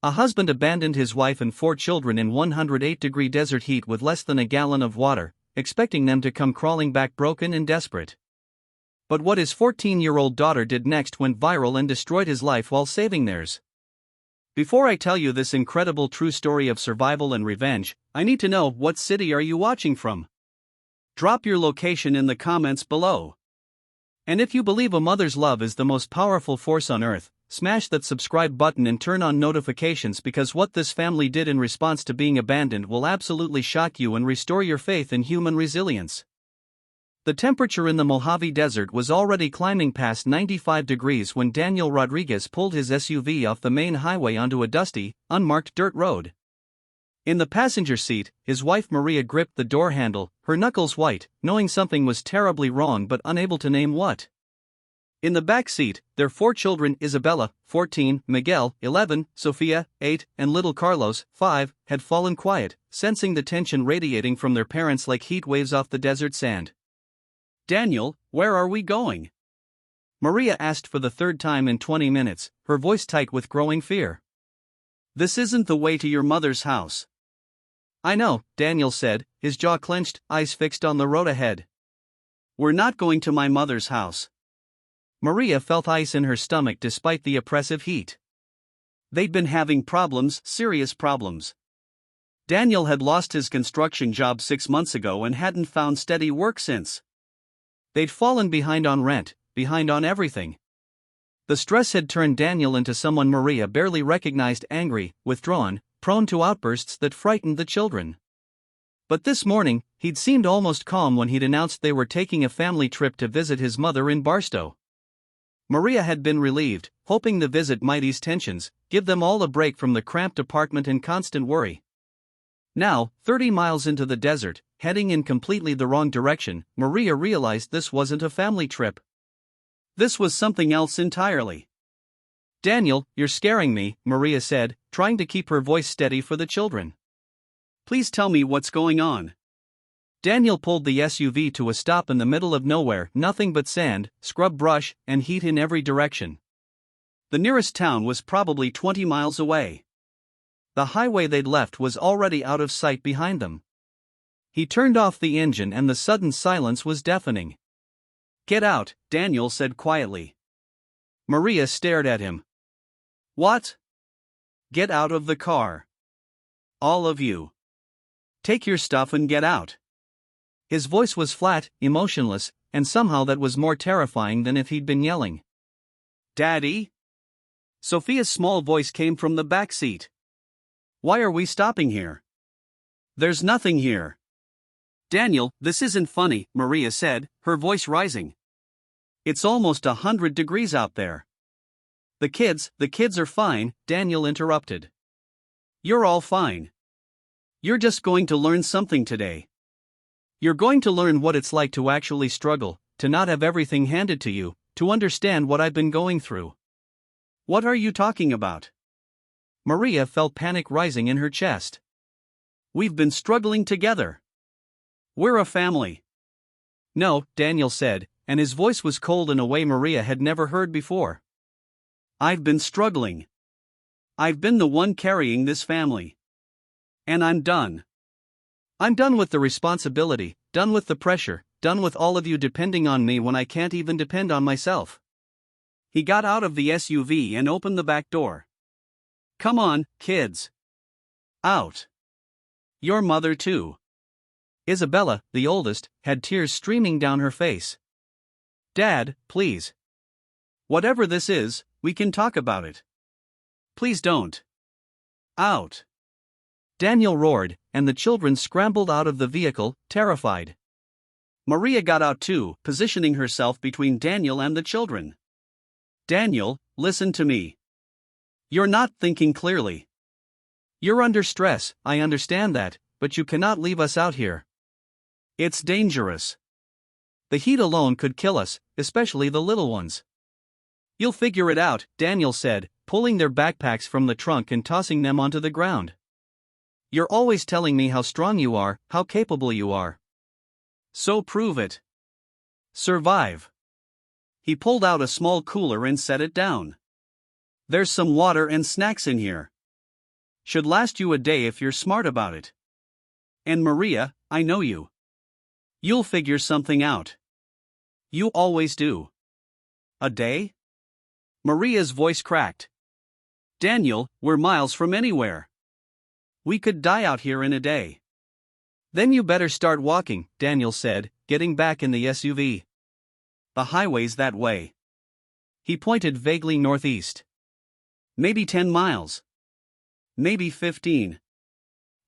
A husband abandoned his wife and 4 children in 108-degree desert heat with less than a gallon of water, expecting them to come crawling back broken and desperate. But what his 14-year-old daughter did next went viral and destroyed his life while saving theirs. Before I tell you this incredible true story of survival and revenge, I need to know, what city are you watching from? Drop your location in the comments below. And if you believe a mother's love is the most powerful force on earth, smash that subscribe button and turn on notifications, because what this family did in response to being abandoned will absolutely shock you and restore your faith in human resilience. The temperature in the Mojave Desert was already climbing past 95 degrees when Daniel Rodriguez pulled his SUV off the main highway onto a dusty, unmarked dirt road. In the passenger seat, his wife Maria gripped the door handle, her knuckles white, knowing something was terribly wrong but unable to name what. In the back seat, their 4 children, Isabella, 14, Miguel, 11, Sofia, 8, and little Carlos, 5, had fallen quiet, sensing the tension radiating from their parents like heat waves off the desert sand. "Daniel, where are we going?" Maria asked for the 3rd time in 20 minutes, her voice tight with growing fear. "This isn't the way to your mother's house." "I know," Daniel said, his jaw clenched, eyes fixed on the road ahead. "We're not going to my mother's house." Maria felt ice in her stomach despite the oppressive heat. They'd been having problems, serious problems. Daniel had lost his construction job 6 months ago and hadn't found steady work since. They'd fallen behind on rent, behind on everything. The stress had turned Daniel into someone Maria barely recognized, angry, withdrawn, prone to outbursts that frightened the children. But this morning, he'd seemed almost calm when he'd announced they were taking a family trip to visit his mother in Barstow. Maria had been relieved, hoping the visit might ease tensions, give them all a break from the cramped apartment and constant worry. Now, 30 miles into the desert, heading in completely the wrong direction, Maria realized this wasn't a family trip. This was something else entirely. "Daniel, you're scaring me," Maria said, trying to keep her voice steady for the children. "Please tell me what's going on." Daniel pulled the SUV to a stop in the middle of nowhere, nothing but sand, scrub brush, and heat in every direction. The nearest town was probably 20 miles away. The highway they'd left was already out of sight behind them. He turned off the engine and the sudden silence was deafening. "Get out," Daniel said quietly. Maria stared at him. "What?" "Get out of the car. All of you. Take your stuff and get out." His voice was flat, emotionless, and somehow that was more terrifying than if he'd been yelling. "Daddy?" Sophia's small voice came from the back seat. "Why are we stopping here?" "There's nothing here." "Daniel, this isn't funny," Maria said, her voice rising. "It's almost 100 degrees out there." The kids are fine," Daniel interrupted. "You're all fine. You're just going to learn something today. You're going to learn what it's like to actually struggle, to not have everything handed to you, to understand what I've been going through." "What are you talking about?" Maria felt panic rising in her chest. "We've been struggling together. We're a family." "No," Daniel said, and his voice was cold in a way Maria had never heard before. "I've been struggling. I've been the one carrying this family. And I'm done. I'm done with the responsibility, done with the pressure, done with all of you depending on me when I can't even depend on myself." He got out of the SUV and opened the back door. "Come on, kids. Out. Your mother too." Isabella, the oldest, had tears streaming down her face. "Dad, please. Whatever this is, we can talk about it. Please don't. Out." Daniel roared, and the children scrambled out of the vehicle, terrified. Maria got out too, positioning herself between Daniel and the children. "Daniel, listen to me. You're not thinking clearly. You're under stress, I understand that, but you cannot leave us out here. It's dangerous. The heat alone could kill us, especially the little ones." "You'll figure it out," Daniel said, pulling their backpacks from the trunk and tossing them onto the ground. "You're always telling me how strong you are, how capable you are. So prove it. Survive." He pulled out a small cooler and set it down. "There's some water and snacks in here. Should last you a day if you're smart about it. And Maria, I know you. You'll figure something out. You always do. A day? Maria's voice cracked. Daniel, we're miles from anywhere. We could die out here in a day. Then you better start walking, Daniel said, getting back in the SUV. The highway's that way. He pointed vaguely northeast. Maybe 10 miles. Maybe 15.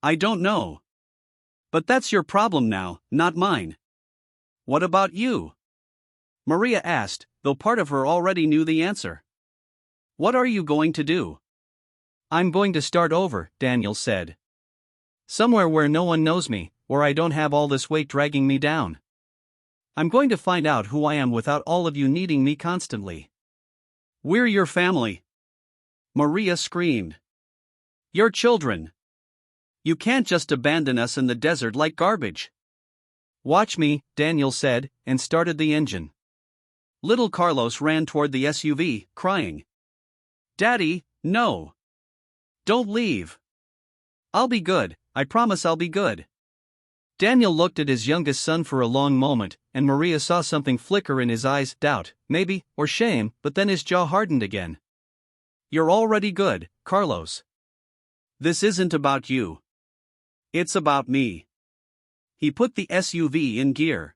I don't know. But that's your problem now, not mine. What about you? Maria asked, though part of her already knew the answer. What are you going to do? I'm going to start over, Daniel said. Somewhere where no one knows me, where I don't have all this weight dragging me down. I'm going to find out who I am without all of you needing me constantly. We're your family. Maria screamed. Your children. You can't just abandon us in the desert like garbage. Watch me, Daniel said, and started the engine. Little Carlos ran toward the SUV, crying. Daddy, no. Don't leave. I'll be good, I promise I'll be good. Daniel looked at his youngest son for a long moment, and Maria saw something flicker in his eyes, doubt, maybe, or shame, but then his jaw hardened again. You're already good, Carlos. This isn't about you. It's about me. He put the SUV in gear.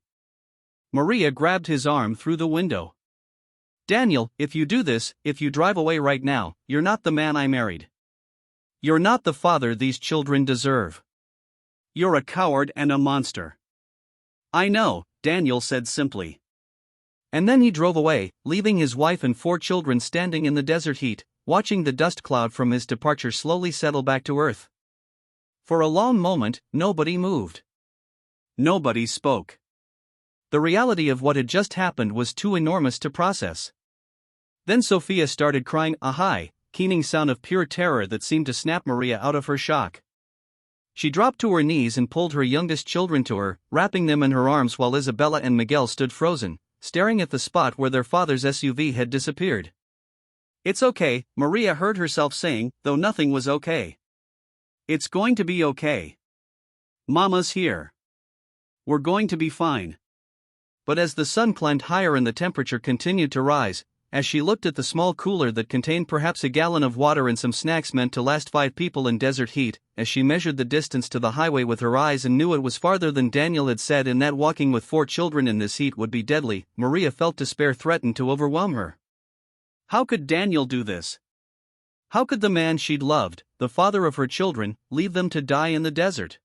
Maria grabbed his arm through the window. Daniel, if you do this, if you drive away right now, you're not the man I married. You're not the father these children deserve. You're a coward and a monster. I know, Daniel said simply. And then he drove away, leaving his wife and 4 children standing in the desert heat, watching the dust cloud from his departure slowly settle back to earth. For a long moment, nobody moved. Nobody spoke. The reality of what had just happened was too enormous to process. Then Sophia started crying, a high, keening sound of pure terror that seemed to snap Maria out of her shock. She dropped to her knees and pulled her youngest children to her, wrapping them in her arms while Isabella and Miguel stood frozen, staring at the spot where their father's SUV had disappeared. It's okay, Maria heard herself saying, though nothing was okay. It's going to be okay. Mama's here. We're going to be fine. But as the sun climbed higher and the temperature continued to rise, as she looked at the small cooler that contained perhaps a gallon of water and some snacks meant to last 5 people in desert heat, as she measured the distance to the highway with her eyes and knew it was farther than Daniel had said and that walking with 4 children in this heat would be deadly, Maria felt despair threatened to overwhelm her. How could Daniel do this? How could the man she'd loved, the father of her children, leave them to die in the desert?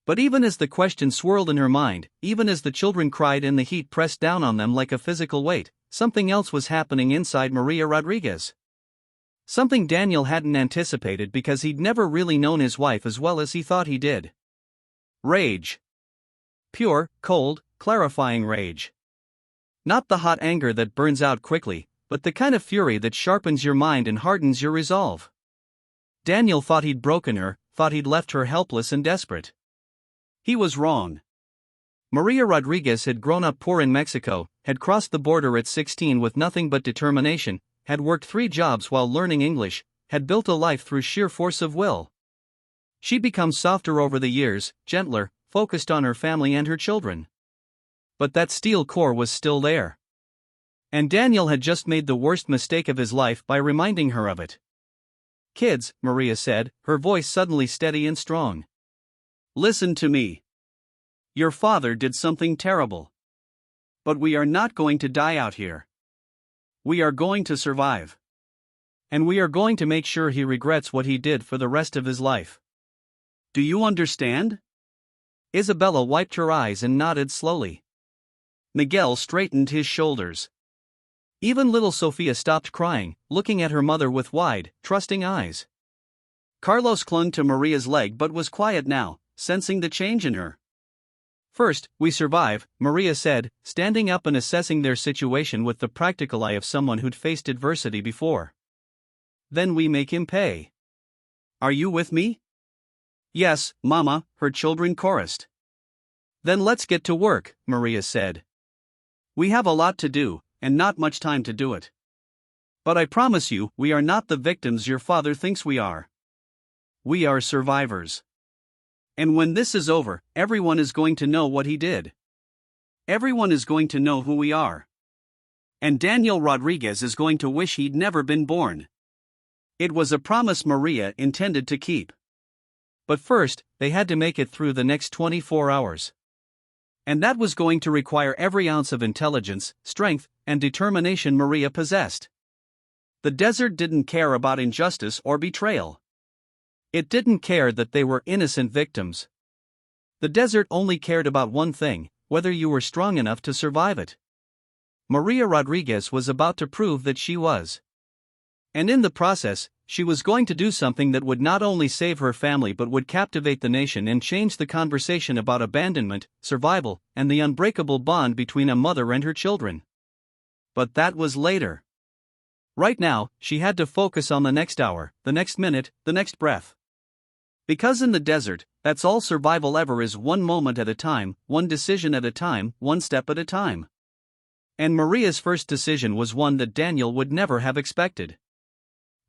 But even as the question swirled in her mind, even as the children cried and the heat pressed down on them like a physical weight, something else was happening inside Maria Rodriguez. Something Daniel hadn't anticipated because he'd never really known his wife as well as he thought he did. Rage. Pure, cold, clarifying rage. Not the hot anger that burns out quickly, but the kind of fury that sharpens your mind and hardens your resolve. Daniel thought he'd broken her, thought he'd left her helpless and desperate. He was wrong. Maria Rodriguez had grown up poor in Mexico, had crossed the border at 16 with nothing but determination, had worked 3 jobs while learning English, had built a life through sheer force of will. She'd become softer over the years, gentler, focused on her family and her children. But that steel core was still there. And Daniel had just made the worst mistake of his life by reminding her of it. Kids, Maria said, her voice suddenly steady and strong. Listen to me. Your father did something terrible. But we are not going to die out here. We are going to survive. And we are going to make sure he regrets what he did for the rest of his life. Do you understand? Isabella wiped her eyes and nodded slowly. Miguel straightened his shoulders. Even little Sophia stopped crying, looking at her mother with wide, trusting eyes. Carlos clung to Maria's leg but was quiet now, sensing the change in her. First, we survive, Maria said, standing up and assessing their situation with the practical eye of someone who'd faced adversity before. Then we make him pay. Are you with me? Yes, Mama, her children chorused. Then let's get to work, Maria said. We have a lot to do, and not much time to do it. But I promise you, we are not the victims your father thinks we are. We are survivors. And when this is over, everyone is going to know what he did. Everyone is going to know who we are. And Daniel Rodriguez is going to wish he'd never been born. It was a promise Maria intended to keep. But first, they had to make it through the next 24 hours. And that was going to require every ounce of intelligence, strength, and determination Maria possessed. The desert didn't care about injustice or betrayal. It didn't care that they were innocent victims. The desert only cared about one thing: whether you were strong enough to survive it. Maria Rodriguez was about to prove that she was. And in the process, she was going to do something that would not only save her family but would captivate the nation and change the conversation about abandonment, survival, and the unbreakable bond between a mother and her children. But that was later. Right now, she had to focus on the next hour, the next minute, the next breath. Because in the desert, that's all survival ever is: one moment at a time, one decision at a time, one step at a time. And Maria's first decision was one that Daniel would never have expected.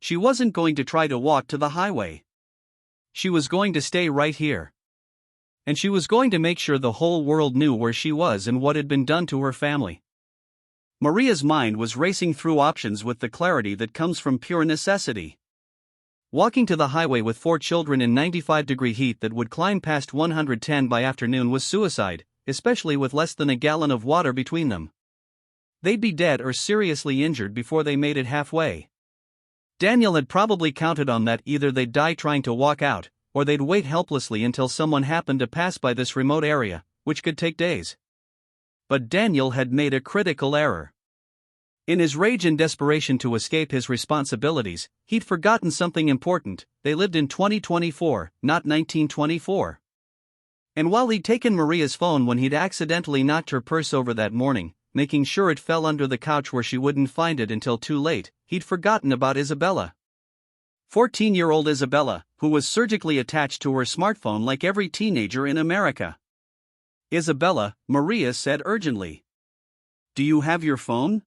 She wasn't going to try to walk to the highway. She was going to stay right here. And she was going to make sure the whole world knew where she was and what had been done to her family. Maria's mind was racing through options with the clarity that comes from pure necessity. Walking to the highway with 4 children in 95-degree heat that would climb past 110 by afternoon was suicide, especially with less than a gallon of water between them. They'd be dead or seriously injured before they made it halfway. Daniel had probably counted on that: either they'd die trying to walk out, or they'd wait helplessly until someone happened to pass by this remote area, which could take days. But Daniel had made a critical error. In his rage and desperation to escape his responsibilities, he'd forgotten something important: they lived in 2024, not 1924. And while he'd taken Maria's phone when he'd accidentally knocked her purse over that morning, making sure it fell under the couch where she wouldn't find it until too late, he'd forgotten about Isabella. 14-year-old Isabella, who was surgically attached to her smartphone like every teenager in America. "Isabella," Maria said urgently. "Do you have your phone?"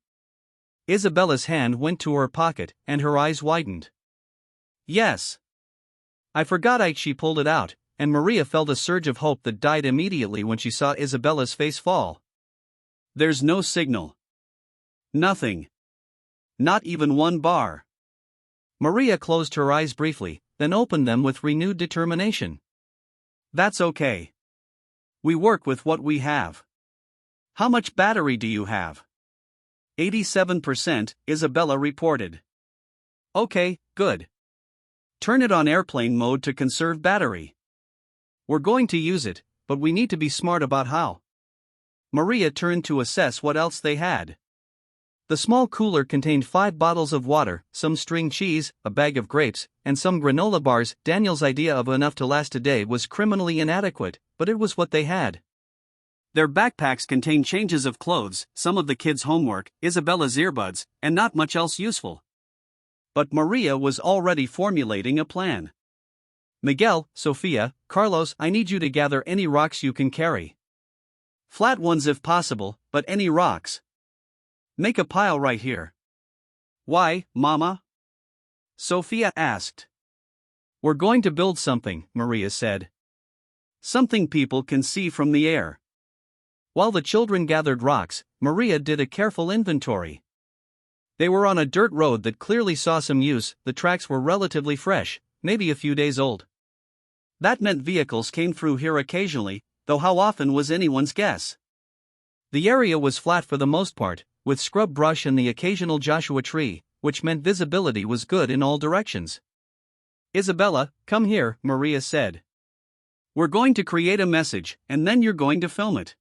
Isabella's hand went to her pocket, and her eyes widened. "Yes. I forgot." She pulled it out, and Maria felt a surge of hope that died immediately when she saw Isabella's face fall. "There's no signal. Nothing. Not even one bar." Maria closed her eyes briefly, then opened them with renewed determination. "That's okay. We work with what we have. How much battery do you have?" 87%, Isabella reported. "Okay, good. Turn it on airplane mode to conserve battery. We're going to use it, but we need to be smart about how." Maria turned to assess what else they had. The small cooler contained 5 bottles of water, some string cheese, a bag of grapes, and some granola bars. Daniel's idea of enough to last a day was criminally inadequate, but it was what they had. Their backpacks contained changes of clothes, some of the kids' homework, Isabella's earbuds, and not much else useful. But Maria was already formulating a plan. "Miguel, Sofia, Carlos, I need you to gather any rocks you can carry. Flat ones if possible, but any rocks. Make a pile right here." "Why, Mama?" Sofia asked. "We're going to build something," Maria said. "Something people can see from the air." While the children gathered rocks, Maria did a careful inventory. They were on a dirt road that clearly saw some use. The tracks were relatively fresh, maybe a few days old. That meant vehicles came through here occasionally, though how often was anyone's guess. The area was flat for the most part, with scrub brush and the occasional Joshua tree, which meant visibility was good in all directions. "Isabella, come here," Maria said. "We're going to create a message, and then you're going to film it.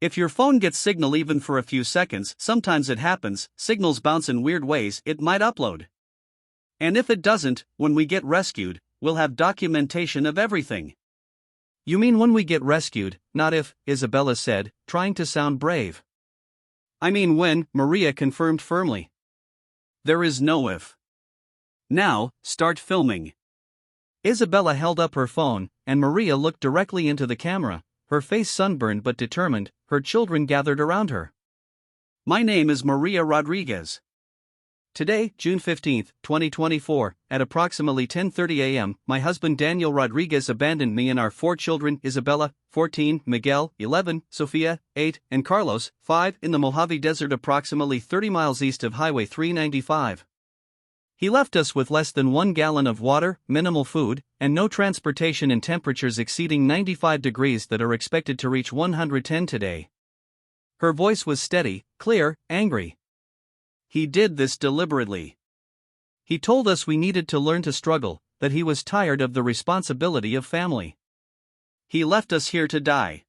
If your phone gets signal even for a few seconds, sometimes it happens, signals bounce in weird ways, it might upload. And if it doesn't, when we get rescued, we'll have documentation of everything." "You mean when we get rescued, not if," Isabella said, trying to sound brave. "I mean when," Maria confirmed firmly. "There is no if. Now, start filming." Isabella held up her phone, and Maria looked directly into the camera, her face sunburned but determined. Her children gathered around her. "My name is Maria Rodriguez. Today, June 15, 2024, at approximately 10:30 a.m., my husband Daniel Rodriguez abandoned me and our 4 children, Isabella, 14, Miguel, 11, Sofia, 8, and Carlos, 5, in the Mojave Desert approximately 30 miles east of Highway 395. He left us with less than 1 gallon of water, minimal food, and no transportation in temperatures exceeding 95 degrees that are expected to reach 110 today. Her voice was steady, clear, angry. He did this deliberately. He told us we needed to learn to struggle, that he was tired of the responsibility of family. He left us here to die.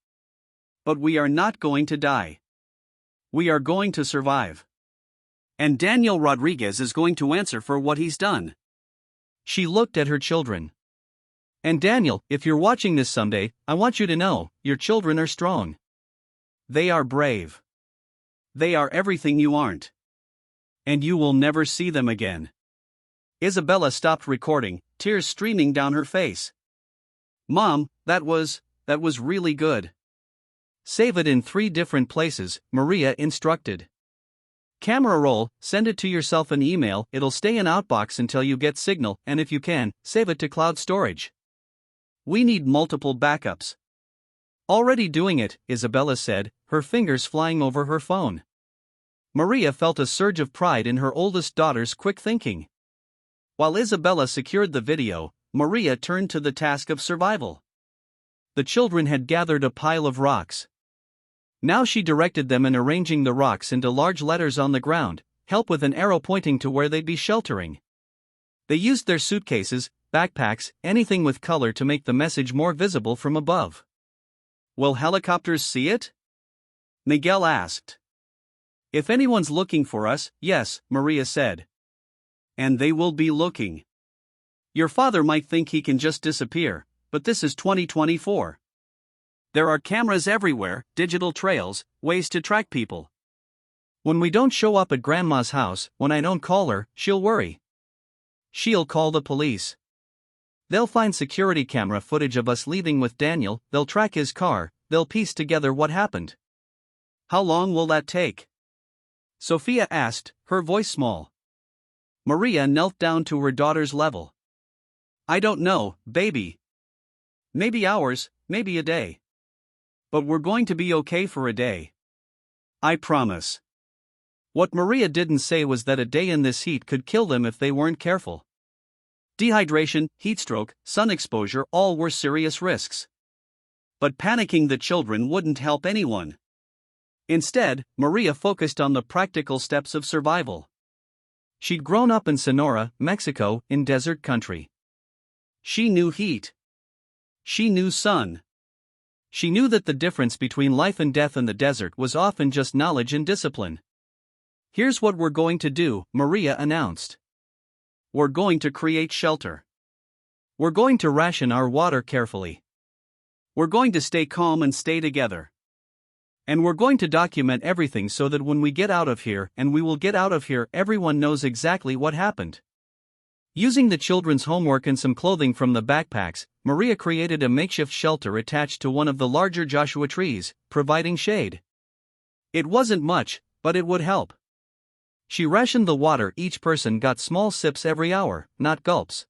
But we are not going to die. We are going to survive. And Daniel Rodriguez is going to answer for what he's done. She looked at her children. And Daniel, if you're watching this someday, I want you to know, your children are strong. They are brave. They are everything you aren't. And you will never see them again. Isabella stopped recording, tears streaming down her face. Mom, that was really good. Save it in 3 different places, Maria instructed. Camera roll, send it to yourself an email, it'll stay in Outbox until you get signal, and if you can, save it to cloud storage. We need multiple backups. Already doing it, Isabella said, her fingers flying over her phone. Maria felt a surge of pride in her oldest daughter's quick thinking. While Isabella secured the video, Maria turned to the task of survival. The children had gathered a pile of rocks. Now she directed them in arranging the rocks into large letters on the ground, help with an arrow pointing to where they'd be sheltering. They used their suitcases, backpacks, anything with color to make the message more visible from above. Will helicopters see it? Miguel asked. If anyone's looking for us, yes, Maria said. And they will be looking. Your father might think he can just disappear, but this is 2024. There are cameras everywhere, digital trails, ways to track people. When we don't show up at Grandma's house, when I don't call her, she'll worry. She'll call the police. They'll find security camera footage of us leaving with Daniel, they'll track his car, they'll piece together what happened. How long will that take? Sofia asked, her voice small. Maria knelt down to her daughter's level. I don't know, baby. Maybe hours, maybe a day. But we're going to be okay for a day. I promise. What Maria didn't say was that a day in this heat could kill them if they weren't careful. Dehydration, heatstroke, sun exposure all were serious risks. But panicking the children wouldn't help anyone. Instead, Maria focused on the practical steps of survival. She'd grown up in Sonora, Mexico, in desert country. She knew heat. She knew sun. She knew that the difference between life and death in the desert was often just knowledge and discipline. Here's what we're going to do, Maria announced. We're going to create shelter. We're going to ration our water carefully. We're going to stay calm and stay together. And we're going to document everything so that when we get out of here, and we will get out of here, everyone knows exactly what happened. Using the children's homework and some clothing from the backpacks, Maria created a makeshift shelter attached to one of the larger Joshua trees, providing shade. It wasn't much, but it would help. She rationed the water, each person got small sips every hour, not gulps.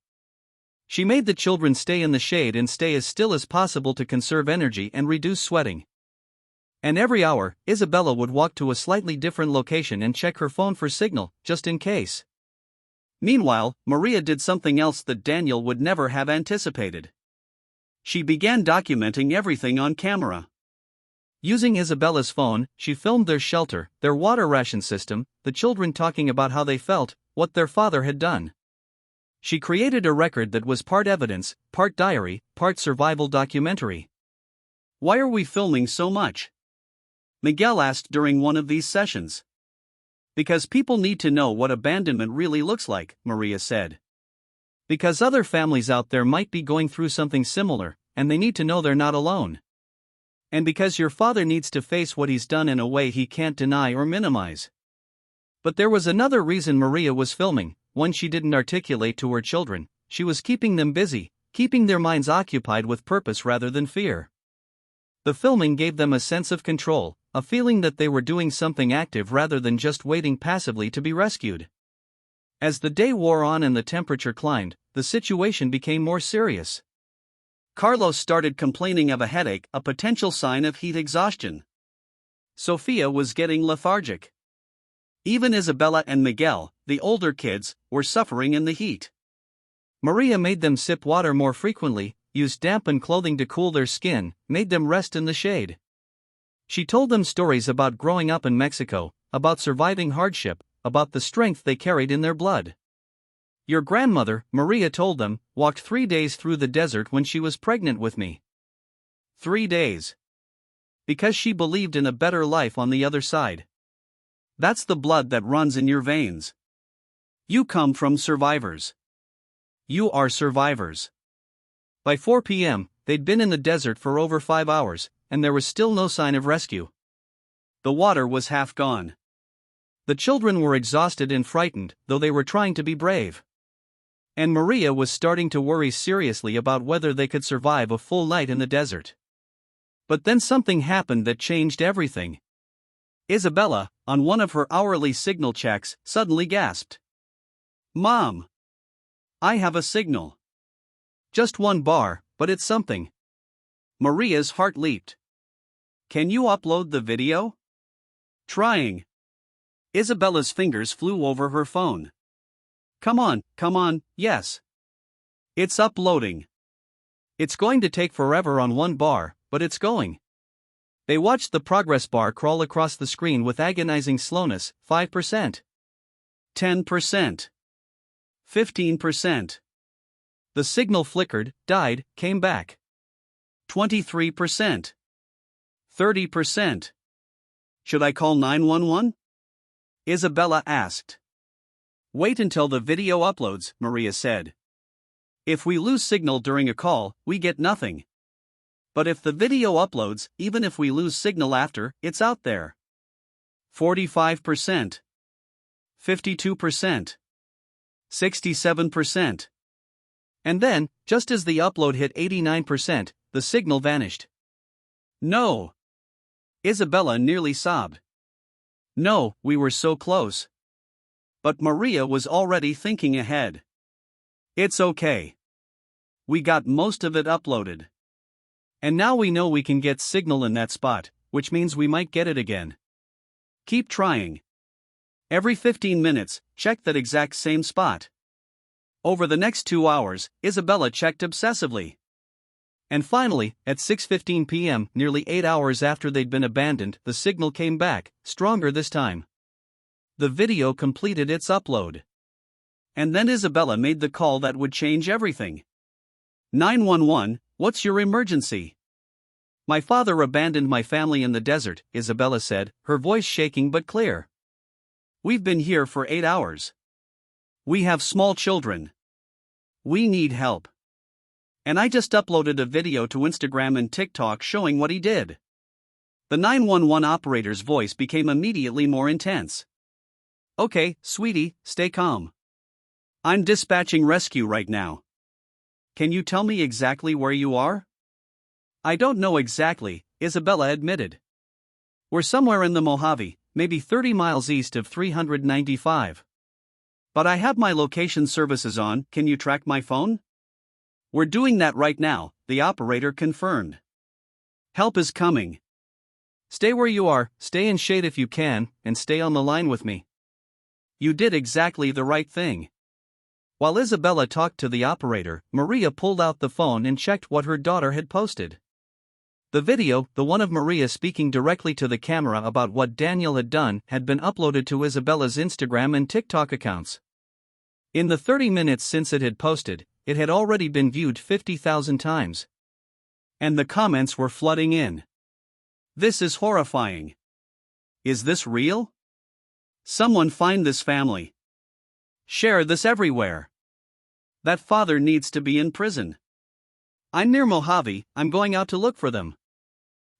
She made the children stay in the shade and stay as still as possible to conserve energy and reduce sweating. And every hour, Isabella would walk to a slightly different location and check her phone for signal, just in case. Meanwhile, Maria did something else that Daniel would never have anticipated. She began documenting everything on camera. Using Isabella's phone, she filmed their shelter, their water ration system, the children talking about how they felt, what their father had done. She created a record that was part evidence, part diary, part survival documentary. Why are we filming so much? Miguel asked during one of these sessions. Because people need to know what abandonment really looks like, Maria said. Because other families out there might be going through something similar, and they need to know they're not alone. And because your father needs to face what he's done in a way he can't deny or minimize. But there was another reason Maria was filming, one she didn't articulate to her children. She was keeping them busy, keeping their minds occupied with purpose rather than fear. The filming gave them a sense of control, a feeling that they were doing something active rather than just waiting passively to be rescued. As the day wore on and the temperature climbed, the situation became more serious. Carlos started complaining of a headache, a potential sign of heat exhaustion. Sofia was getting lethargic. Even Isabella and Miguel, the older kids, were suffering in the heat. Maria made them sip water more frequently, used dampened clothing to cool their skin, made them rest in the shade. She told them stories about growing up in Mexico, about surviving hardship, about the strength they carried in their blood. Your grandmother, Maria told them, walked 3 days through the desert when she was pregnant with me. 3 days. Because she believed in a better life on the other side. That's the blood that runs in your veins. You come from survivors. You are survivors. By 4 p.m., they'd been in the desert for over 5 hours, and there was still no sign of rescue. The water was half gone. The children were exhausted and frightened, though they were trying to be brave. And Maria was starting to worry seriously about whether they could survive a full night in the desert. But then something happened that changed everything. Isabella, on one of her hourly signal checks, suddenly gasped. "Mom! I have a signal. Just 1 bar, but it's something." Maria's heart leaped. "Can you upload the video?" "Trying." Isabella's fingers flew over her phone. Come on, yes. It's uploading. It's going to take forever on 1 bar, but it's going." They watched the progress bar crawl across the screen with agonizing slowness. 5%. 10%. 15%. The signal flickered, died, came back. 23%. 30%. "Should I call 911? Isabella asked. "Wait until the video uploads," Maria said. "If we lose signal during a call, we get nothing. But if the video uploads, even if we lose signal after, it's out there." 45%. 52%. 67%. And then, just as the upload hit 89%, the signal vanished. "No!" Isabella nearly sobbed. "No, we were so close." But Maria was already thinking ahead. "It's okay. We got most of it uploaded. And now we know we can get signal in that spot, which means we might get it again. Keep trying. Every 15 minutes, check that exact same spot." Over the next 2 hours, Isabella checked obsessively. And finally, at 6:15 p.m., nearly 8 hours after they'd been abandoned, the signal came back, stronger this time. The video completed its upload. And then Isabella made the call that would change everything. 911, what's your emergency?" "My father abandoned my family in the desert," Isabella said, her voice shaking but clear. "We've been here for 8 hours. We have small children. We need help. And I just uploaded a video to Instagram and TikTok showing what he did." The 911 operator's voice became immediately more intense. "Okay, sweetie, stay calm. I'm dispatching rescue right now. Can you tell me exactly where you are?" "I don't know exactly," Isabella admitted. "We're somewhere in the Mojave, maybe 30 miles east of 395. But I have my location services on. Can you track my phone?" "We're doing that right now," the operator confirmed. "Help is coming. Stay where you are, stay in shade if you can, and stay on the line with me." You did exactly the right thing. While Isabella talked to the operator, Maria pulled out the phone and checked what her daughter had posted. The video, the one of Maria speaking directly to the camera about what Daniel had done, had been uploaded to Isabella's Instagram and TikTok accounts. In the 30 minutes since it had posted, it had already been viewed 50,000 times. And the comments were flooding in. "This is horrifying. Is this real? Someone find this family. Share this everywhere. That father needs to be in prison. I'm near Mojave, I'm going out to look for them."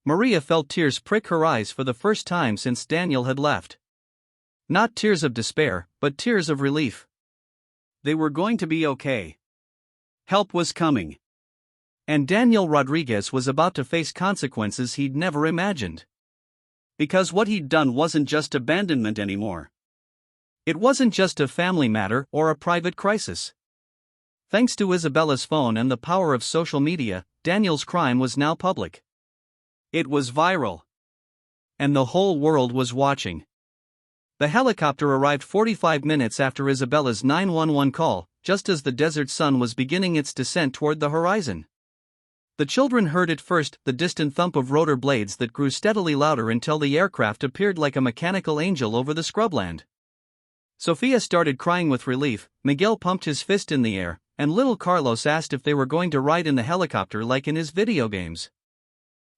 Maria felt tears prick her eyes for the first time since Daniel had left. Not tears of despair, but tears of relief. They were going to be okay. Help was coming. And Daniel Rodriguez was about to face consequences he'd never imagined. Because what he'd done wasn't just abandonment anymore. It wasn't just a family matter or a private crisis. Thanks to Isabella's phone and the power of social media, Daniel's crime was now public. It was viral. And the whole world was watching. The helicopter arrived 45 minutes after Isabella's 911 call, just as the desert sun was beginning its descent toward the horizon. The children heard it first, the distant thump of rotor blades that grew steadily louder until the aircraft appeared like a mechanical angel over the scrubland. Sophia started crying with relief, Miguel pumped his fist in the air, and little Carlos asked if they were going to ride in the helicopter like in his video games.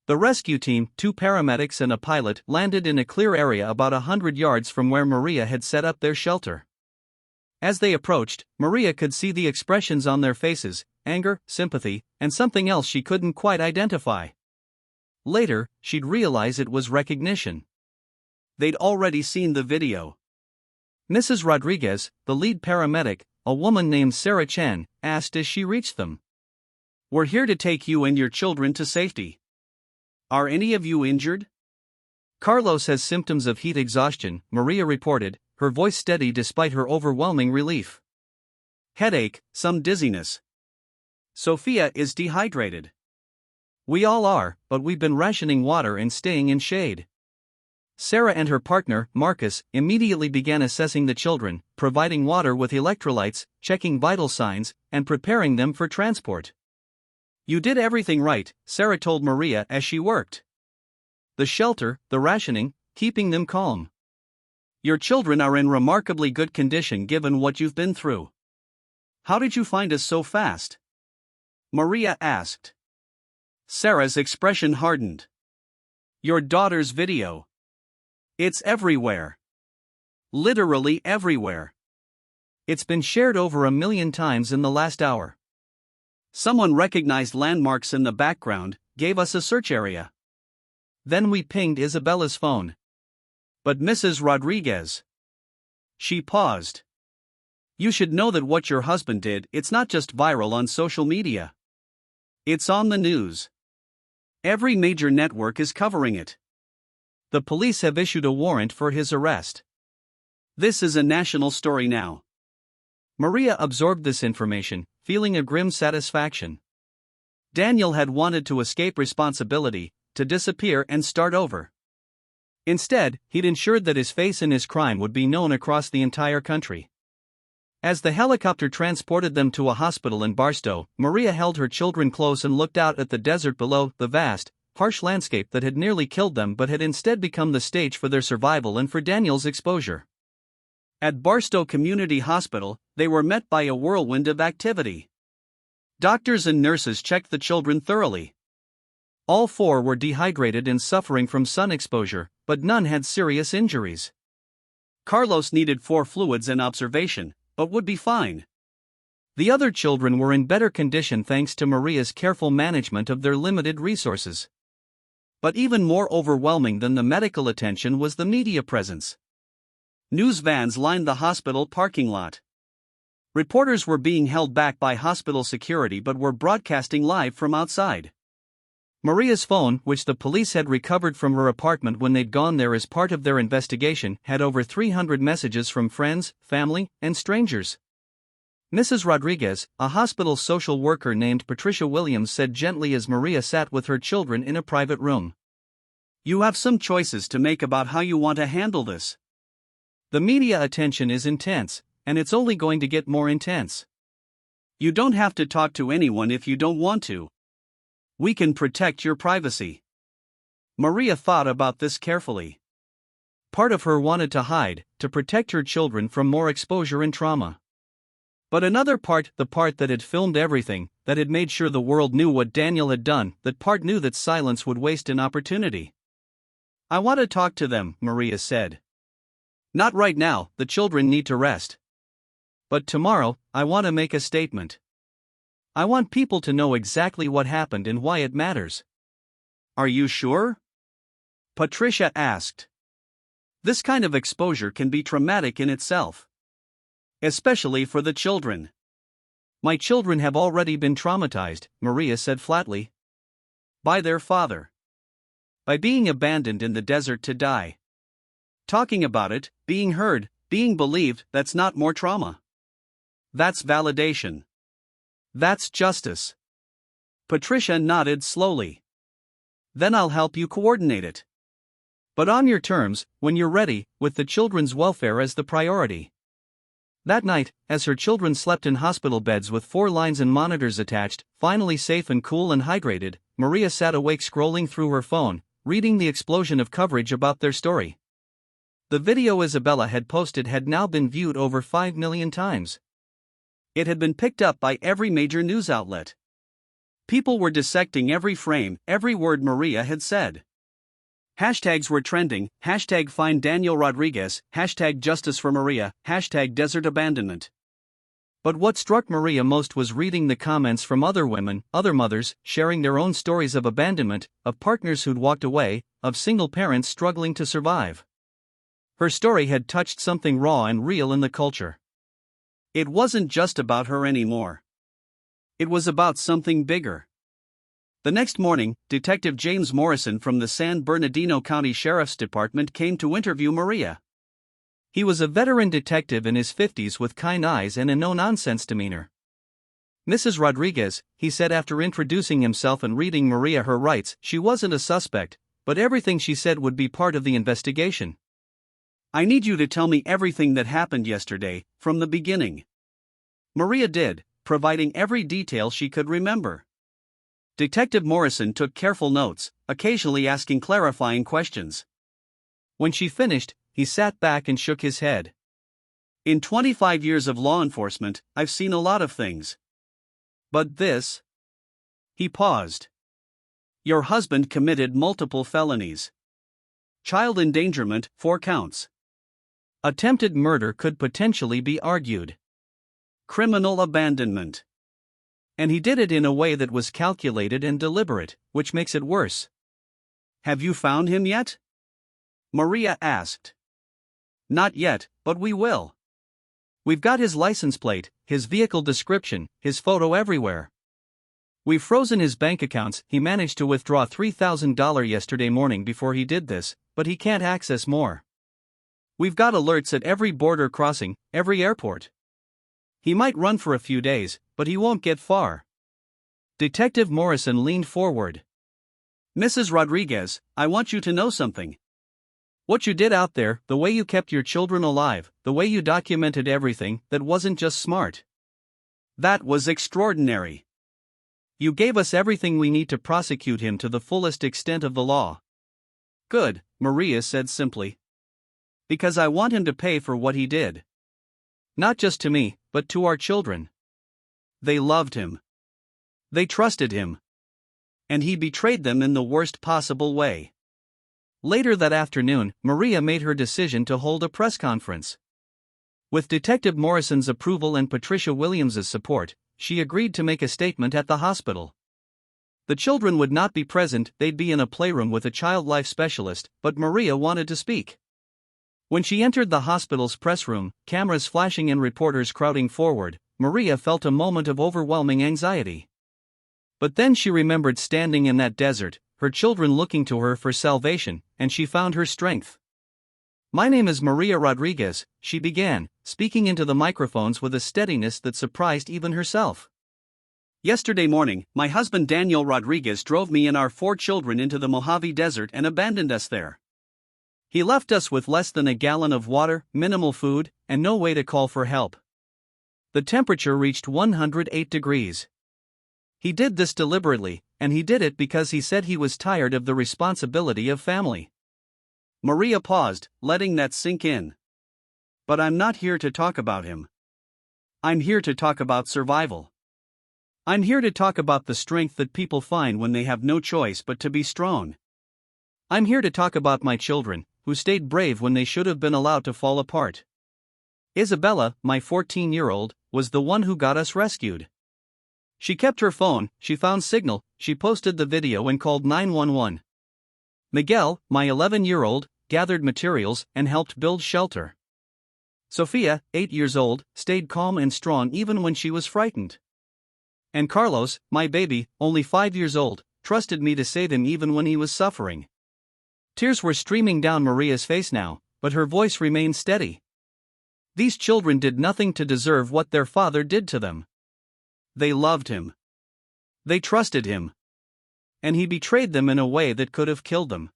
The rescue team, 2 paramedics and a pilot, landed in a clear area about 100 yards from where Maria had set up their shelter. As they approached, Maria could see the expressions on their faces: anger, sympathy, and something else she couldn't quite identify. Later, she'd realize it was recognition. They'd already seen the video. Mrs. Rodriguez, the lead paramedic, a woman named Sarah Chen, asked as she reached them. "We're here to take you and your children to safety. Are any of you injured?" "Carlos has symptoms of heat exhaustion," Maria reported, her voice steady despite her overwhelming relief. "Headache, some dizziness. Sophia is dehydrated. We all are, but we've been rationing water and staying in shade." Sarah and her partner, Marcus, immediately began assessing the children, providing water with electrolytes, checking vital signs, and preparing them for transport. "You did everything right," Sarah told Maria as she worked. "The shelter, the rationing, keeping them calm. Your children are in remarkably good condition given what you've been through. How did you find us so fast?" Maria asked. Sarah's expression hardened. "Your daughter's video. It's everywhere. Literally everywhere. It's been shared over 1 million times in the last hour. Someone recognized landmarks in the background, gave us a search area. Then we pinged Isabella's phone. But Mrs. Rodriguez." She paused. "You should know that what your husband did, it's not just viral on social media. It's on the news. Every major network is covering it. The police have issued a warrant for his arrest. This is a national story now." Maria absorbed this information, feeling a grim satisfaction. Daniel had wanted to escape responsibility, to disappear and start over. Instead, he'd ensured that his face and his crime would be known across the entire country. As the helicopter transported them to a hospital in Barstow, Maria held her children close and looked out at the desert below, the vast, harsh landscape that had nearly killed them but had instead become the stage for their survival and for Daniel's exposure. At Barstow Community Hospital, they were met by a whirlwind of activity. Doctors and nurses checked the children thoroughly. All 4 were dehydrated and suffering from sun exposure, but none had serious injuries. Carlos needed 4 fluids and observation, but would be fine. The other children were in better condition thanks to Maria's careful management of their limited resources. But even more overwhelming than the medical attention was the media presence. News vans lined the hospital parking lot. Reporters were being held back by hospital security but were broadcasting live from outside. Maria's phone, which the police had recovered from her apartment when they'd gone there as part of their investigation, had over 300 messages from friends, family, and strangers. Mrs. Rodriguez, a hospital social worker named Patricia Williams, said gently as Maria sat with her children in a private room. "You have some choices to make about how you want to handle this. The media attention is intense, and it's only going to get more intense. You don't have to talk to anyone if you don't want to. We can protect your privacy." Maria thought about this carefully. Part of her wanted to hide, to protect her children from more exposure and trauma. But another part, the part that had filmed everything, that had made sure the world knew what Daniel had done, that part knew that silence would waste an opportunity. "I want to talk to them," Maria said. "Not right now, the children need to rest. But tomorrow, I want to make a statement. I want people to know exactly what happened and why it matters." "Are you sure?" Patricia asked. "This kind of exposure can be traumatic in itself. Especially for the children." "My children have already been traumatized," Maria said flatly. "By their father. By being abandoned in the desert to die. Talking about it, being heard, Being believed, that's not more trauma. That's validation. That's justice. Patricia nodded slowly. Then I'll help you coordinate it. But on your terms, when you're ready, with the children's welfare as the priority. That night, as her children slept in hospital beds with 4 lines and monitors attached, finally safe and cool and hydrated, Maria sat awake scrolling through her phone, reading the explosion of coverage about their story. The video Isabella had posted had now been viewed over 5 million times. It had been picked up by every major news outlet. People were dissecting every frame, every word Maria had said. Hashtags were trending, hashtag find Daniel Rodriguez, hashtag justice for Maria, hashtag desert abandonment. But what struck Maria most was reading the comments from other women, other mothers, sharing their own stories of abandonment, of partners who'd walked away, of single parents struggling to survive. Her story had touched something raw and real in the culture. It wasn't just about her anymore. It was about something bigger. The next morning, Detective James Morrison from the San Bernardino County Sheriff's Department came to interview Maria. He was a veteran detective in his 50s with kind eyes and a no-nonsense demeanor. "Mrs. Rodriguez," he said after introducing himself and reading Maria her rights, "she wasn't a suspect, but everything she said would be part of the investigation. I need you to tell me everything that happened yesterday, from the beginning." Maria did, providing every detail she could remember. Detective Morrison took careful notes, occasionally asking clarifying questions. When she finished, he sat back and shook his head. "In 25 years of law enforcement, I've seen a lot of things. But this..." He paused. "Your husband committed multiple felonies. Child endangerment, 4 counts. Attempted murder could potentially be argued. Criminal abandonment. And he did it in a way that was calculated and deliberate, which makes it worse. Have you found him yet?" Maria asked. "Not yet, but we will. We've got his license plate, his vehicle description, his photo everywhere. We've frozen his bank accounts. He managed to withdraw $3,000 yesterday morning before he did this, but he can't access more. We've got alerts at every border crossing, every airport. He might run for a few days, but he won't get far." Detective Morrison leaned forward. "Mrs. Rodriguez, I want you to know something. What you did out there, the way you kept your children alive, the way you documented everything, that wasn't just smart. That was extraordinary. You gave us everything we need to prosecute him to the fullest extent of the law." "Good," Maria said simply. "Because I want him to pay for what he did. Not just to me, but to our children. They loved him. They trusted him. And he betrayed them in the worst possible way." Later that afternoon, Maria made her decision to hold a press conference. With Detective Morrison's approval and Patricia Williams's support, she agreed to make a statement at the hospital. The children would not be present, they'd be in a playroom with a child life specialist, but Maria wanted to speak. When she entered the hospital's press room, cameras flashing and reporters crowding forward, Maria felt a moment of overwhelming anxiety. But then she remembered standing in that desert, her children looking to her for salvation, and she found her strength. "My name is Maria Rodriguez," she began, speaking into the microphones with a steadiness that surprised even herself. "Yesterday morning, my husband Daniel Rodriguez drove me and our 4 children into the Mojave Desert and abandoned us there. He left us with less than a gallon of water, minimal food, and no way to call for help. The temperature reached 108 degrees. He did this deliberately, and he did it because he said he was tired of the responsibility of family." Maria paused, letting that sink in. "But I'm not here to talk about him. I'm here to talk about survival. I'm here to talk about the strength that people find when they have no choice but to be strong. I'm here to talk about my children, who stayed brave when they should have been allowed to fall apart. Isabella, my 14-year-old, was the one who got us rescued. She kept her phone, she found signal, she posted the video and called 911. Miguel, my 11-year-old, gathered materials and helped build shelter. Sophia, 8 years old, stayed calm and strong even when she was frightened. And Carlos, my baby, only 5 years old, trusted me to save him even when he was suffering." Tears were streaming down Maria's face now, but her voice remained steady. These children did nothing to deserve what their father did to them. They loved him. They trusted him. And he betrayed them in a way that could have killed them.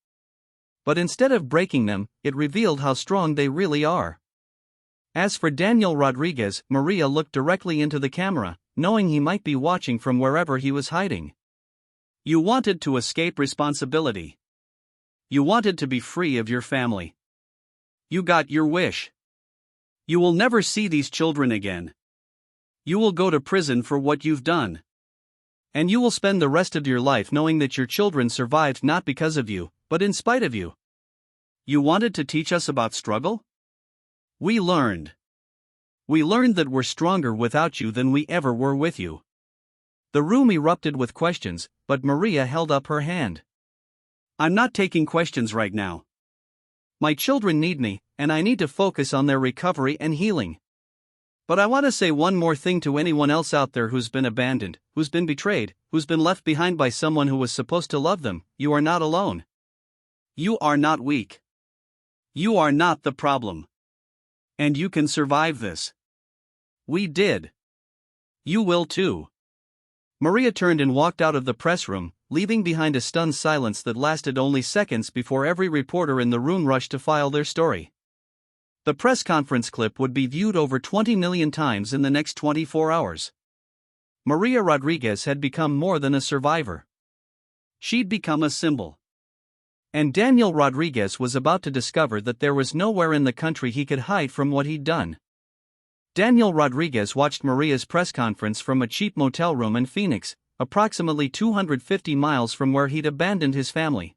But instead of breaking them, it revealed how strong they really are. As for Daniel Rodriguez, Maria looked directly into the camera, knowing he might be watching from wherever he was hiding. You wanted to escape responsibility. You wanted to be free of your family. You got your wish. You will never see these children again. You will go to prison for what you've done. And you will spend the rest of your life knowing that your children survived not because of you, but in spite of you. You wanted to teach us about struggle? We learned. We learned that we're stronger without you than we ever were with you. The room erupted with questions, but Maria held up her hand. I'm not taking questions right now. My children need me, and I need to focus on their recovery and healing. But I want to say one more thing to anyone else out there who's been abandoned, who's been betrayed, who's been left behind by someone who was supposed to love them. You are not alone. You are not weak. You are not the problem. And you can survive this. We did. You will too. Maria turned and walked out of the press room, leaving behind a stunned silence that lasted only seconds before every reporter in the room rushed to file their story. The press conference clip would be viewed over 20 million times in the next 24 hours. Maria Rodriguez had become more than a survivor. She'd become a symbol. And Daniel Rodriguez was about to discover that there was nowhere in the country he could hide from what he'd done. Daniel Rodriguez watched Maria's press conference from a cheap motel room in Phoenix, approximately 250 miles from where he'd abandoned his family.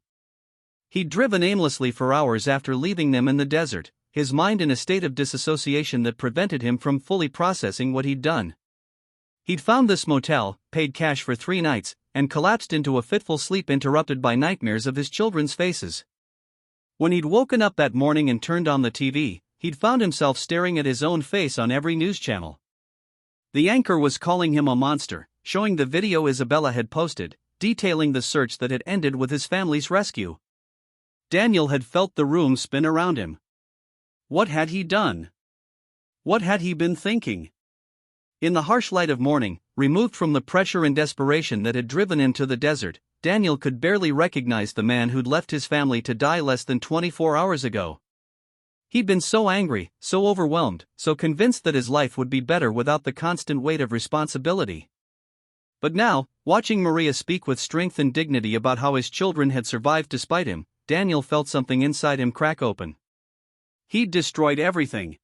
He'd driven aimlessly for hours after leaving them in the desert, his mind in a state of disassociation that prevented him from fully processing what he'd done. He'd found this motel, paid cash for 3 nights, and collapsed into a fitful sleep interrupted by nightmares of his children's faces. When he'd woken up that morning and turned on the TV, he'd found himself staring at his own face on every news channel. The anchor was calling him a monster, showing the video Isabella had posted, detailing the search that had ended with his family's rescue. Daniel had felt the room spin around him. What had he done? What had he been thinking? In the harsh light of morning, removed from the pressure and desperation that had driven him to the desert, Daniel could barely recognize the man who'd left his family to die less than 24 hours ago. He'd been so angry, so overwhelmed, so convinced that his life would be better without the constant weight of responsibility. But now, watching Maria speak with strength and dignity about how his children had survived despite him, Daniel felt something inside him crack open. He'd destroyed everything.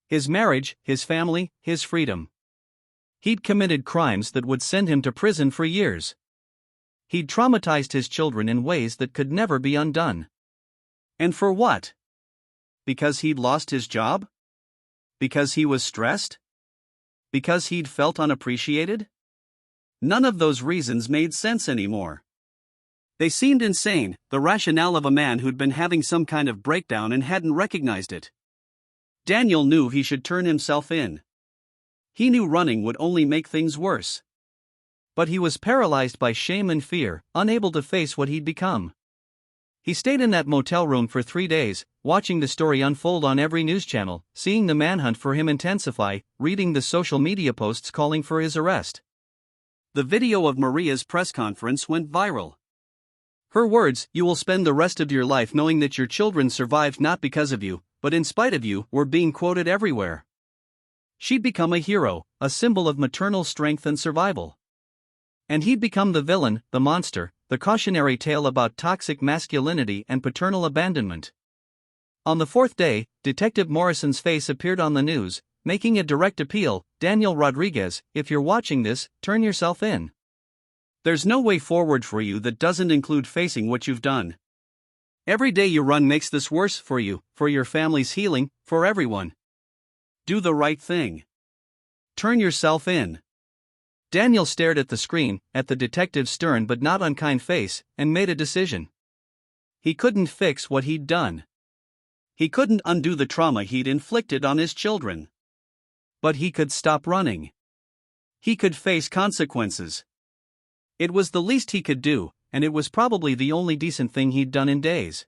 His marriage, his family, his freedom. He'd committed crimes that would send him to prison for years. He'd traumatized his children in ways that could never be undone. And for what? Because he'd lost his job? Because he was stressed? Because he'd felt unappreciated? None of those reasons made sense anymore. They seemed insane, the rationale of a man who'd been having some kind of breakdown and hadn't recognized it. Daniel knew he should turn himself in. He knew running would only make things worse. But he was paralyzed by shame and fear, unable to face what he'd become. He stayed in that motel room for 3 days, watching the story unfold on every news channel, seeing the manhunt for him intensify, reading the social media posts calling for his arrest. The video of Maria's press conference went viral. Her words, "You will spend the rest of your life knowing that your children survived not because of you, but in spite of you," were being quoted everywhere. She'd become a hero, a symbol of maternal strength and survival. And he'd become the villain, the monster, the cautionary tale about toxic masculinity and paternal abandonment. On the 4th day, Detective Morrison's face appeared on the news, making a direct appeal. Daniel Rodriguez, if you're watching this, turn yourself in. There's no way forward for you that doesn't include facing what you've done. Every day you run makes this worse for you, for your family's healing, for everyone. Do the right thing. Turn yourself in. Daniel stared at the screen, at the detective's stern but not unkind face, and made a decision. He couldn't fix what he'd done. He couldn't undo the trauma he'd inflicted on his children. But he could stop running. He could face consequences. It was the least he could do, and it was probably the only decent thing he'd done in days.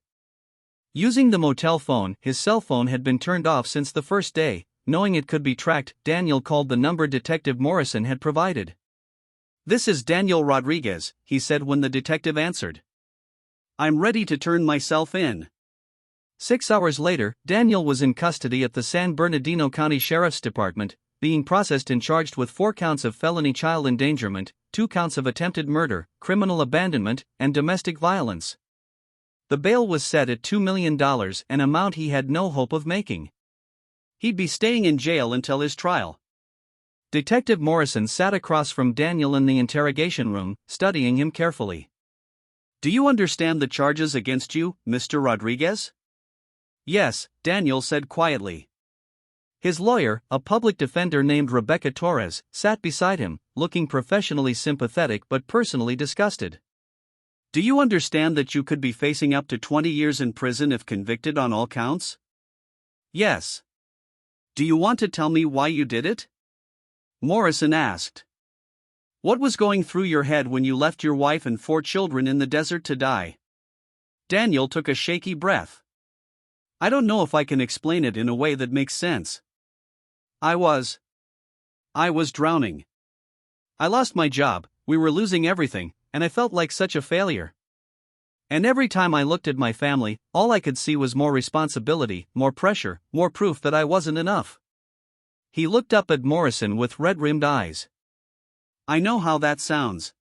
Using the motel phone, his cell phone had been turned off since the first day, knowing it could be tracked, Daniel called the number Detective Morrison had provided. "This is Daniel Rodriguez," he said when the detective answered. "I'm ready to turn myself in." 6 hours later, Daniel was in custody at the San Bernardino County Sheriff's Department, being processed and charged with 4 counts of felony child endangerment, 2 counts of attempted murder, criminal abandonment, and domestic violence. The bail was set at $2 million, an amount he had no hope of making. He'd be staying in jail until his trial. Detective Morrison sat across from Daniel in the interrogation room, studying him carefully. "Do you understand the charges against you, Mr. Rodriguez?" "Yes," Daniel said quietly. His lawyer, a public defender named Rebecca Torres, sat beside him, looking professionally sympathetic but personally disgusted. "Do you understand that you could be facing up to 20 years in prison if convicted on all counts?" "Yes." "Do you want to tell me why you did it?" Morrison asked. "What was going through your head when you left your wife and 4 children in the desert to die?" Daniel took a shaky breath. "I don't know if I can explain it in a way that makes sense. I was drowning. I lost my job, we were losing everything, and I felt like such a failure. And every time I looked at my family, all I could see was more responsibility, more pressure, more proof that I wasn't enough." He looked up at Morrison with red-rimmed eyes. "I know how that sounds.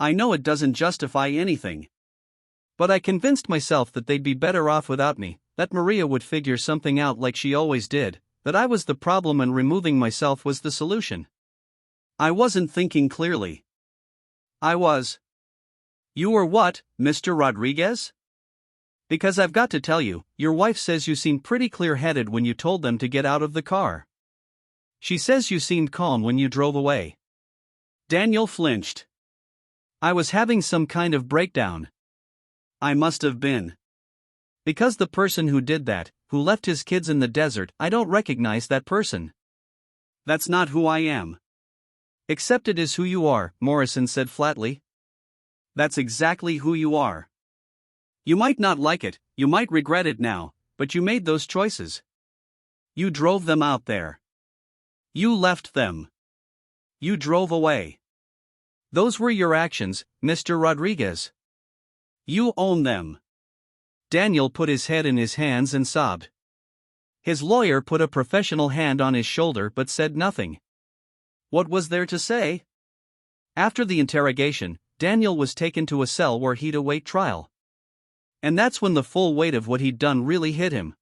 I know it doesn't justify anything. But I convinced myself that they'd be better off without me, that Maria would figure something out like she always did, that I was the problem and removing myself was the solution. I wasn't thinking clearly. I was." "You were what, Mr. Rodriguez?" "Because I've got to tell you, your wife says you seemed pretty clear-headed when you told them to get out of the car. She says you seemed calm when you drove away." Daniel flinched. "I was having some kind of breakdown." "I must have been." "Because the person who did that, who left his kids in the desert, I don't recognize that person." "That's not who I am." "Except it is who you are," Morrison said flatly. "That's exactly who you are. You might not like it, you might regret it now, but you made those choices. You drove them out there. You left them. You drove away. Those were your actions, Mr. Rodriguez. You own them." Daniel put his head in his hands and sobbed. His lawyer put a professional hand on his shoulder but said nothing. What was there to say? After the interrogation, Daniel was taken to a cell where he'd await trial. And that's when the full weight of what he'd done really hit him.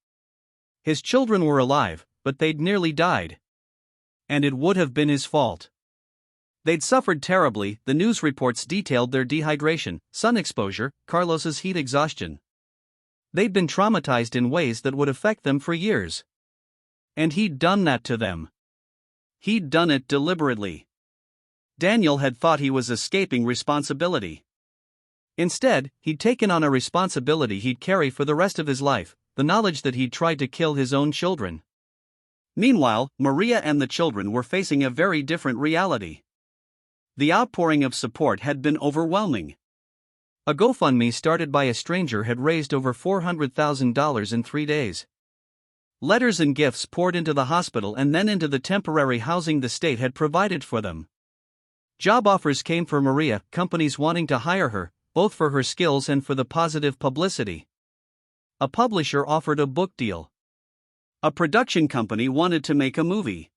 His children were alive, but they'd nearly died. And it would have been his fault. They'd suffered terribly. The news reports detailed their dehydration, sun exposure, Carlos's heat exhaustion. They'd been traumatized in ways that would affect them for years. And he'd done that to them. He'd done it deliberately. Daniel had thought he was escaping responsibility. Instead, he'd taken on a responsibility he'd carry for the rest of his life, the knowledge that he'd tried to kill his own children. Meanwhile, Maria and the children were facing a very different reality. The outpouring of support had been overwhelming. A GoFundMe started by a stranger had raised over $400,000 in 3 days. Letters and gifts poured into the hospital and then into the temporary housing the state had provided for them. Job offers came for Maria, companies wanting to hire her, both for her skills and for the positive publicity. A publisher offered a book deal. A production company wanted to make a movie.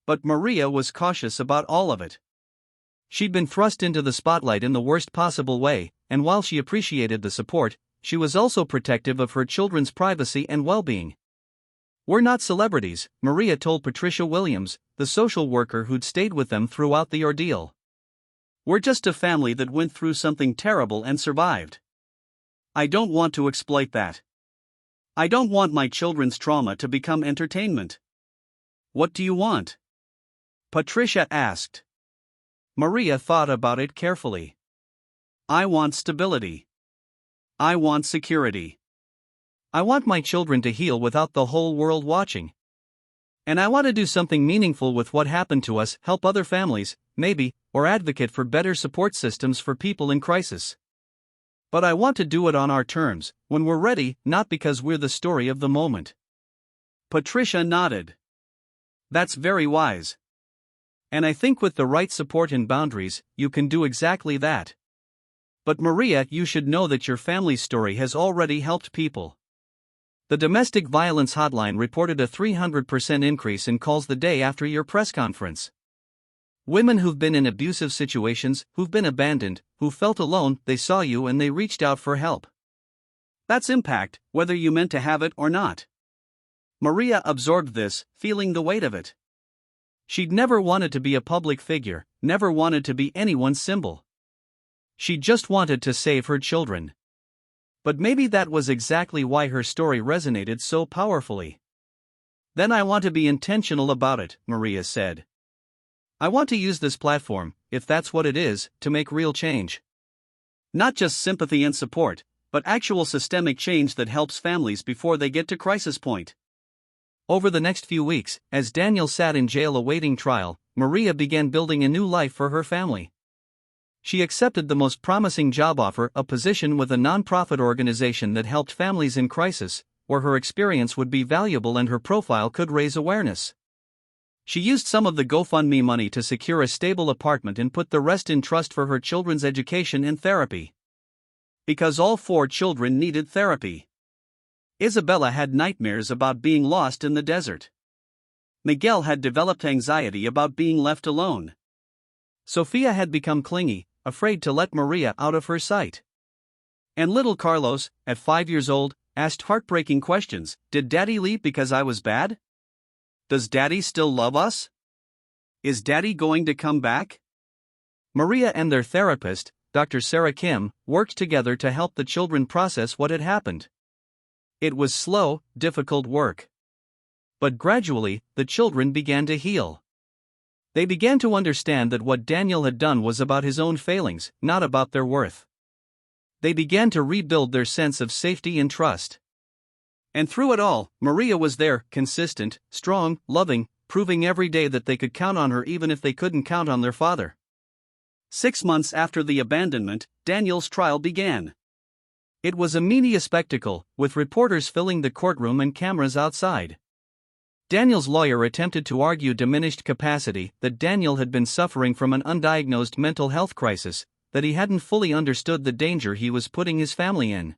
But Maria was cautious about all of it. She'd been thrust into the spotlight in the worst possible way, and while she appreciated the support, she was also protective of her children's privacy and well-being. "We're not celebrities," Maria told Patricia Williams, the social worker who'd stayed with them throughout the ordeal. "We're just a family that went through something terrible and survived. I don't want to exploit that. I don't want my children's trauma to become entertainment." "What do you want?" Patricia asked. Maria thought about it carefully. "I want stability. I want security. I want my children to heal without the whole world watching. And I want to do something meaningful with what happened to us, help other families, maybe, or advocate for better support systems for people in crisis. But I want to do it on our terms, when we're ready, not because we're the story of the moment." Patricia nodded. That's very wise. And I think with the right support and boundaries, you can do exactly that. But Maria, you should know that your family's story has already helped people. The Domestic Violence Hotline reported a 300% increase in calls the day after your press conference. Women who've been in abusive situations, who've been abandoned, who felt alone, they saw you and they reached out for help. That's impact, whether you meant to have it or not. Maria absorbed this, feeling the weight of it. She'd never wanted to be a public figure, never wanted to be anyone's symbol. She just wanted to save her children. But maybe that was exactly why her story resonated so powerfully. Then I want to be intentional about it, Maria said. I want to use this platform, if that's what it is, to make real change. Not just sympathy and support, but actual systemic change that helps families before they get to crisis point. Over the next few weeks, as Daniel sat in jail awaiting trial, Maria began building a new life for her family. She accepted the most promising job offer, a position with a nonprofit organization that helped families in crisis, where her experience would be valuable and her profile could raise awareness. She used some of the GoFundMe money to secure a stable apartment and put the rest in trust for her children's education and therapy. Because all 4 children needed therapy. Isabella had nightmares about being lost in the desert. Miguel had developed anxiety about being left alone. Sophia had become clingy, afraid to let Maria out of her sight. And little Carlos, at 5 years old, asked heartbreaking questions. Did Daddy leave because I was bad? Does Daddy still love us? Is Daddy going to come back? Maria and their therapist, Dr. Sarah Kim, worked together to help the children process what had happened. It was slow, difficult work. But gradually, the children began to heal. They began to understand that what Daniel had done was about his own failings, not about their worth. They began to rebuild their sense of safety and trust. And through it all, Maria was there, consistent, strong, loving, proving every day that they could count on her even if they couldn't count on their father. 6 months after the abandonment, Daniel's trial began. It was a media spectacle, with reporters filling the courtroom and cameras outside. Daniel's lawyer attempted to argue diminished capacity, that Daniel had been suffering from an undiagnosed mental health crisis, that he hadn't fully understood the danger he was putting his family in.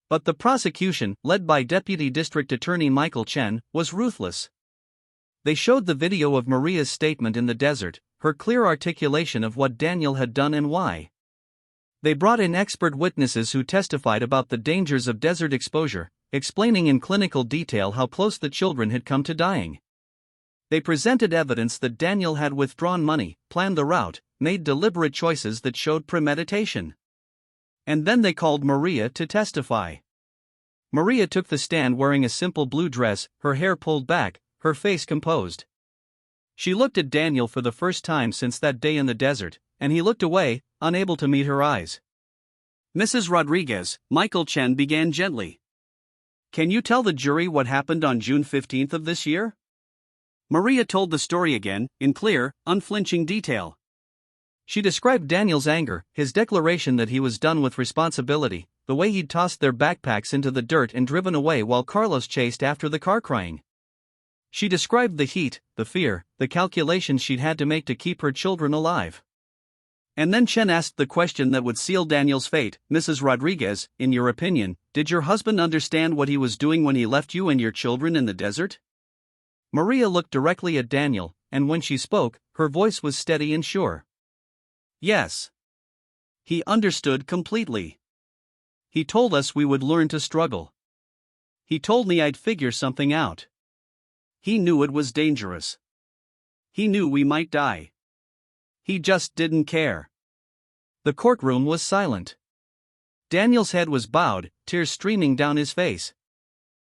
But the prosecution, led by Deputy District Attorney Michael Chen, was ruthless. They showed the video of Maria's statement in the desert, her clear articulation of what Daniel had done and why. They brought in expert witnesses who testified about the dangers of desert exposure, explaining in clinical detail how close the children had come to dying. They presented evidence that Daniel had withdrawn money, planned the route, made deliberate choices that showed premeditation. And then they called Maria to testify. Maria took the stand wearing a simple blue dress, her hair pulled back, her face composed. She looked at Daniel for the first time since that day in the desert, and he looked away, unable to meet her eyes. Mrs. Rodriguez, Michael Chen began gently. Can you tell the jury what happened on June 15th of this year? Maria told the story again, in clear, unflinching detail. She described Daniel's anger, his declaration that he was done with responsibility, the way he'd tossed their backpacks into the dirt and driven away while Carlos chased after the car crying. She described the heat, the fear, the calculations she'd had to make to keep her children alive. And then Chen asked the question that would seal Daniel's fate. Mrs. Rodriguez, in your opinion, did your husband understand what he was doing when he left you and your children in the desert? Maria looked directly at Daniel, and when she spoke, her voice was steady and sure. Yes. He understood completely. He told us we would learn to struggle. He told me I'd figure something out. He knew it was dangerous. He knew we might die. He just didn't care. The courtroom was silent. Daniel's head was bowed, tears streaming down his face.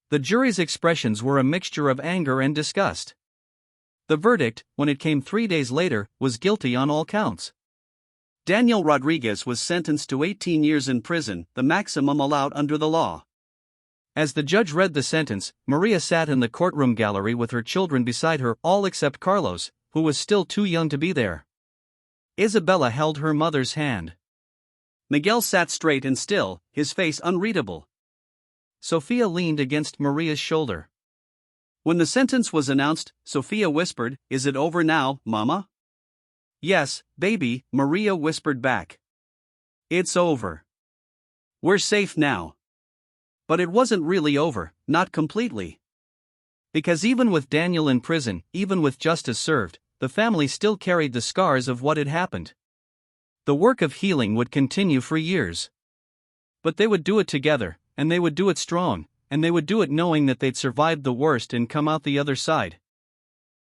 The jury's expressions were a mixture of anger and disgust. The verdict, when it came 3 days later, was guilty on all counts. Daniel Rodriguez was sentenced to 18 years in prison, the maximum allowed under the law. As the judge read the sentence, Maria sat in the courtroom gallery with her children beside her, all except Carlos, who was still too young to be there. Isabella held her mother's hand. Miguel sat straight and still, his face unreadable. Sophia leaned against Maria's shoulder. When the sentence was announced, Sophia whispered, "Is it over now, Mama?" "Yes, baby," Maria whispered back. "It's over. We're safe now." But it wasn't really over, not completely. Because even with Daniel in prison, even with justice served, the family still carried the scars of what had happened. The work of healing would continue for years. But they would do it together, and they would do it strong, and they would do it knowing that they'd survived the worst and come out the other side.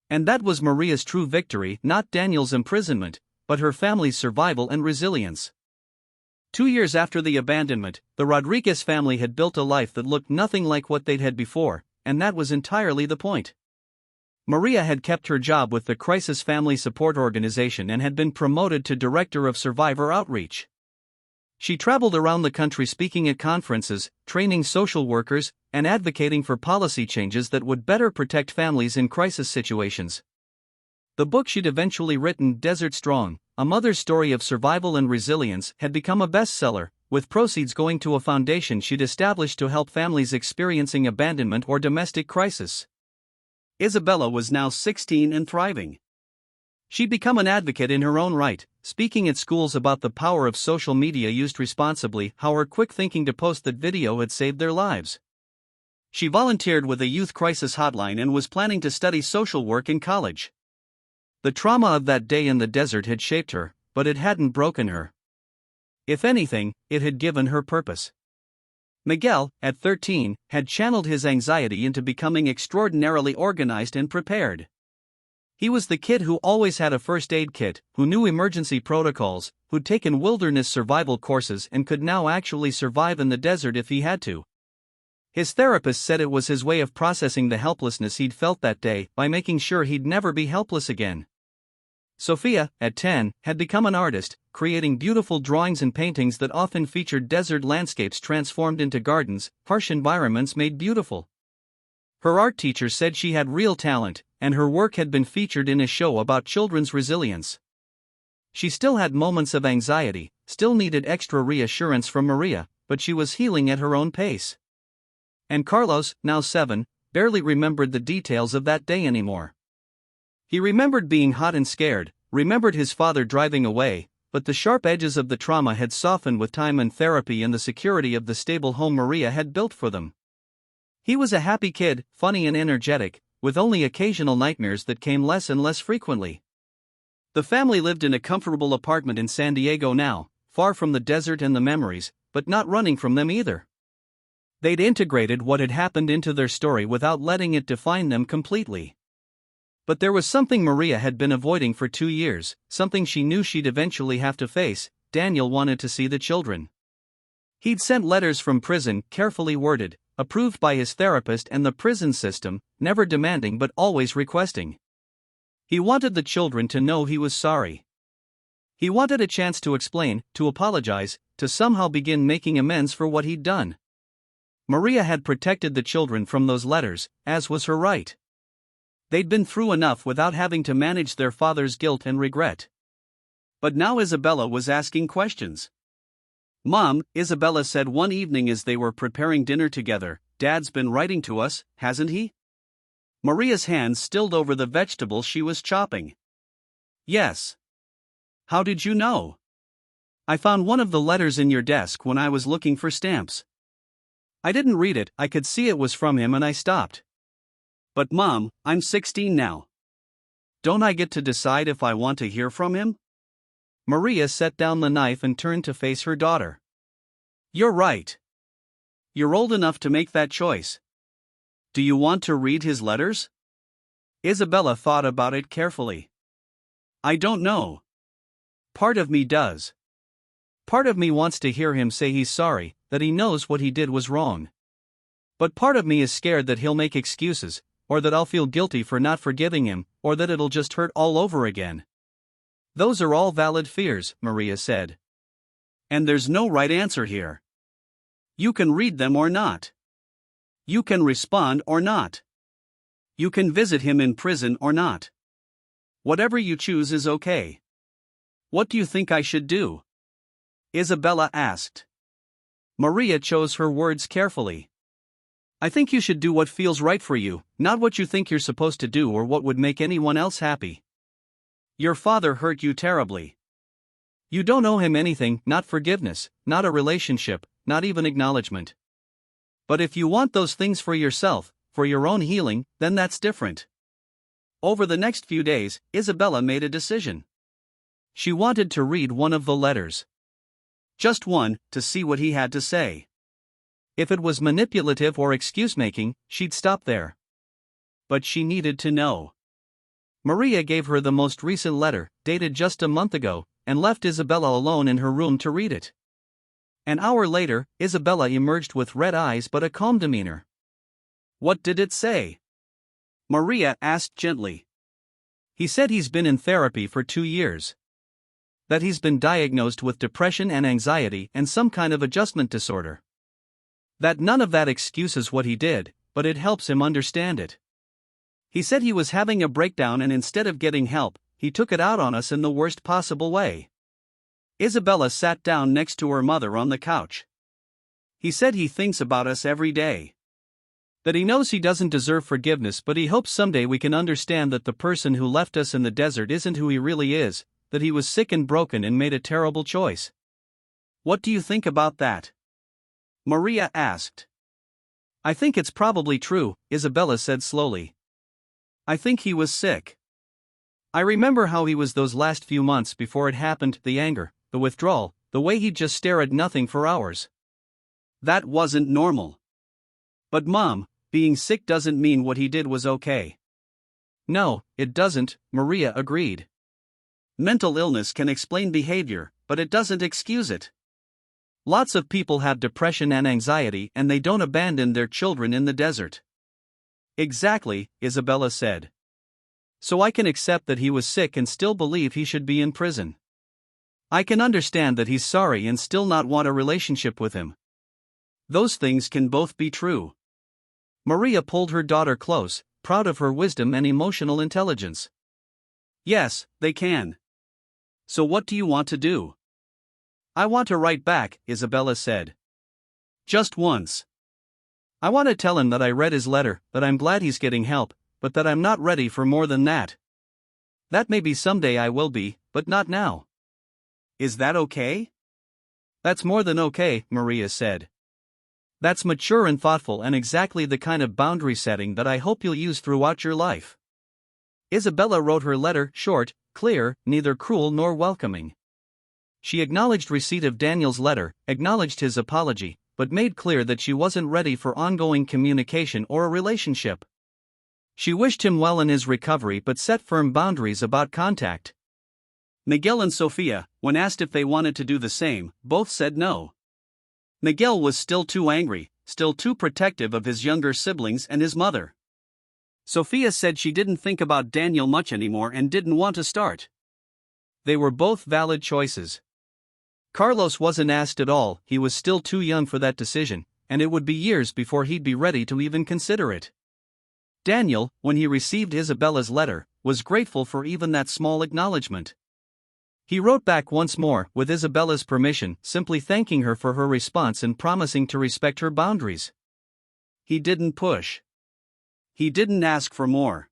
And that was Maria's true victory, not Daniel's imprisonment, but her family's survival and resilience. 2 years after the abandonment, the Rodriguez family had built a life that looked nothing like what they'd had before, and that was entirely the point. Maria had kept her job with the Crisis Family Support Organization and had been promoted to Director of Survivor Outreach. She traveled around the country speaking at conferences, training social workers, and advocating for policy changes that would better protect families in crisis situations. The book she'd eventually written, Desert Strong, A Mother's Story of Survival and Resilience, had become a bestseller, with proceeds going to a foundation she'd established to help families experiencing abandonment or domestic crisis. Isabella was now 16 and thriving. She'd become an advocate in her own right, speaking at schools about the power of social media used responsibly, how her quick thinking to post that video had saved their lives. She volunteered with a youth crisis hotline and was planning to study social work in college. The trauma of that day in the desert had shaped her, but it hadn't broken her. If anything, it had given her purpose. Miguel, at 13, had channeled his anxiety into becoming extraordinarily organized and prepared. He was the kid who always had a first aid kit, who knew emergency protocols, who'd taken wilderness survival courses and could now actually survive in the desert if he had to. His therapist said it was his way of processing the helplessness he'd felt that day by making sure he'd never be helpless again. Sophia, at 10, had become an artist, creating beautiful drawings and paintings that often featured desert landscapes transformed into gardens, harsh environments made beautiful. Her art teacher said she had real talent, and her work had been featured in a show about children's resilience. She still had moments of anxiety, still needed extra reassurance from Maria, but she was healing at her own pace. And Carlos, now 7, barely remembered the details of that day anymore. He remembered being hot and scared, remembered his father driving away, but the sharp edges of the trauma had softened with time and therapy and the security of the stable home Maria had built for them. He was a happy kid, funny and energetic, with only occasional nightmares that came less and less frequently. The family lived in a comfortable apartment in San Diego now, far from the desert and the memories, but not running from them either. They'd integrated what had happened into their story without letting it define them completely. But there was something Maria had been avoiding for 2 years, something she knew she'd eventually have to face. Daniel wanted to see the children. He'd sent letters from prison, carefully worded, approved by his therapist and the prison system, never demanding but always requesting. He wanted the children to know he was sorry. He wanted a chance to explain, to apologize, to somehow begin making amends for what he'd done. Maria had protected the children from those letters, as was her right. They'd been through enough without having to manage their father's guilt and regret. But now Isabella was asking questions. "Mom," Isabella said one evening as they were preparing dinner together, "Dad's been writing to us, hasn't he?" Maria's hands stilled over the vegetables she was chopping. "Yes." "How did you know?" "I found one of the letters in your desk when I was looking for stamps. I didn't read it, I could see it was from him and I stopped." "But Mom, I'm 16 now. Don't I get to decide if I want to hear from him?" Maria set down the knife and turned to face her daughter. "You're right. You're old enough to make that choice. Do you want to read his letters?" Isabella thought about it carefully. "I don't know. Part of me does. Part of me wants to hear him say he's sorry, that he knows what he did was wrong. But part of me is scared that he'll make excuses, or that I'll feel guilty for not forgiving him, or that it'll just hurt all over again." "Those are all valid fears," Maria said. "And there's no right answer here. You can read them or not. You can respond or not. You can visit him in prison or not. Whatever you choose is okay. What do you think I should do?" Isabella asked. Maria chose her words carefully. I think you should do what feels right for you, not what you think you're supposed to do or what would make anyone else happy. Your father hurt you terribly. You don't owe him anything, not forgiveness, not a relationship, not even acknowledgement. But if you want those things for yourself, for your own healing, then that's different. Over the next few days, Isabella made a decision. She wanted to read one of the letters. Just one, to see what he had to say. If it was manipulative or excuse-making, she'd stop there. But she needed to know. Maria gave her the most recent letter, dated just a month ago, and left Isabella alone in her room to read it. An hour later, Isabella emerged with red eyes but a calm demeanor. What did it say? Maria asked gently. He said he's been in therapy for 2 years. That he's been diagnosed with depression and anxiety and some kind of adjustment disorder. That none of that excuses what he did, but it helps him understand it. He said he was having a breakdown and instead of getting help, he took it out on us in the worst possible way. Isabella sat down next to her mother on the couch. He said he thinks about us every day. That he knows he doesn't deserve forgiveness, but he hopes someday we can understand that the person who left us in the desert isn't who he really is, that he was sick and broken and made a terrible choice. What do you think about that? Maria asked. I think it's probably true, Isabella said slowly. I think he was sick. I remember how he was those last few months before it happened, the anger, the withdrawal, the way he'd just stare at nothing for hours. That wasn't normal. But Mom, being sick doesn't mean what he did was okay. No, it doesn't, Maria agreed. Mental illness can explain behavior, but it doesn't excuse it. Lots of people have depression and anxiety and they don't abandon their children in the desert. Exactly, Isabella said. So I can accept that he was sick and still believe he should be in prison. I can understand that he's sorry and still not want a relationship with him. Those things can both be true. Maria pulled her daughter close, proud of her wisdom and emotional intelligence. Yes, they can. So what do you want to do? I want to write back, Isabella said. Just once. I want to tell him that I read his letter, that I'm glad he's getting help, but that I'm not ready for more than that. That maybe someday I will be, but not now. Is that okay? That's more than okay, Maria said. That's mature and thoughtful and exactly the kind of boundary setting that I hope you'll use throughout your life. Isabella wrote her letter, short, clear, neither cruel nor welcoming. She acknowledged receipt of Daniel's letter, acknowledged his apology, but made clear that she wasn't ready for ongoing communication or a relationship. She wished him well in his recovery but set firm boundaries about contact. Miguel and Sofia, when asked if they wanted to do the same, both said no. Miguel was still too angry, still too protective of his younger siblings and his mother. Sofia said she didn't think about Daniel much anymore and didn't want to start. They were both valid choices. Carlos wasn't asked at all, he was still too young for that decision, and it would be years before he'd be ready to even consider it. Daniel, when he received Isabella's letter, was grateful for even that small acknowledgement. He wrote back once more, with Isabella's permission, simply thanking her for her response and promising to respect her boundaries. He didn't push. He didn't ask for more.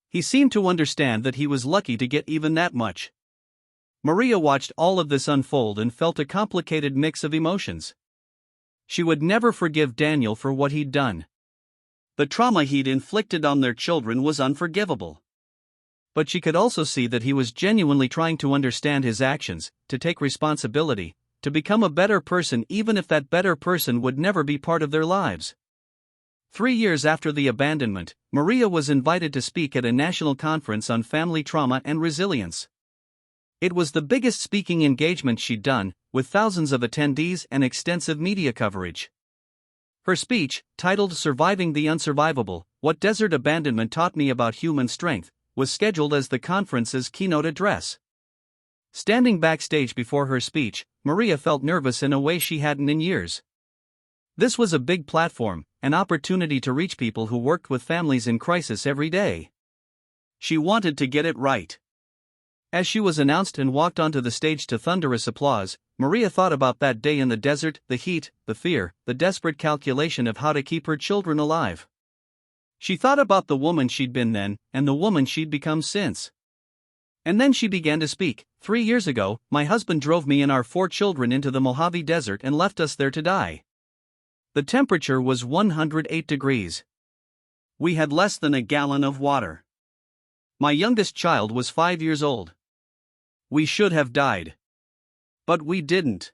He seemed to understand that he was lucky to get even that much. Maria watched all of this unfold and felt a complicated mix of emotions. She would never forgive Daniel for what he'd done. The trauma he'd inflicted on their children was unforgivable. But she could also see that he was genuinely trying to understand his actions, to take responsibility, to become a better person even if that better person would never be part of their lives. 3 years after the abandonment, Maria was invited to speak at a national conference on family trauma and resilience. It was the biggest speaking engagement she'd done, with thousands of attendees and extensive media coverage. Her speech, titled Surviving the Unsurvivable, What Desert Abandonment Taught Me About Human Strength, was scheduled as the conference's keynote address. Standing backstage before her speech, Maria felt nervous in a way she hadn't in years. This was a big platform, an opportunity to reach people who worked with families in crisis every day. She wanted to get it right. As she was announced and walked onto the stage to thunderous applause, Maria thought about that day in the desert, the heat, the fear, the desperate calculation of how to keep her children alive. She thought about the woman she'd been then, and the woman she'd become since. And then she began to speak. 3 years ago, my husband drove me and our 4 children into the Mojave Desert and left us there to die. The temperature was 108 degrees. We had less than a gallon of water. My youngest child was 5 years old. We should have died. But we didn't.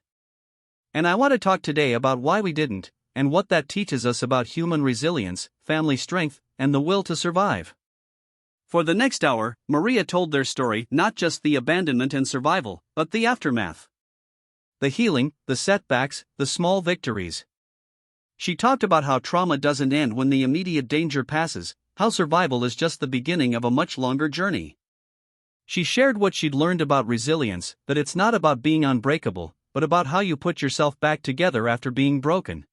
And I want to talk today about why we didn't, and what that teaches us about human resilience, family strength, and the will to survive. For the next hour, Maria told their story, not just the abandonment and survival, but the aftermath. The healing, the setbacks, the small victories. She talked about how trauma doesn't end when the immediate danger passes, how survival is just the beginning of a much longer journey. She shared what she'd learned about resilience, that it's not about being unbreakable, but about how you put yourself back together after being broken.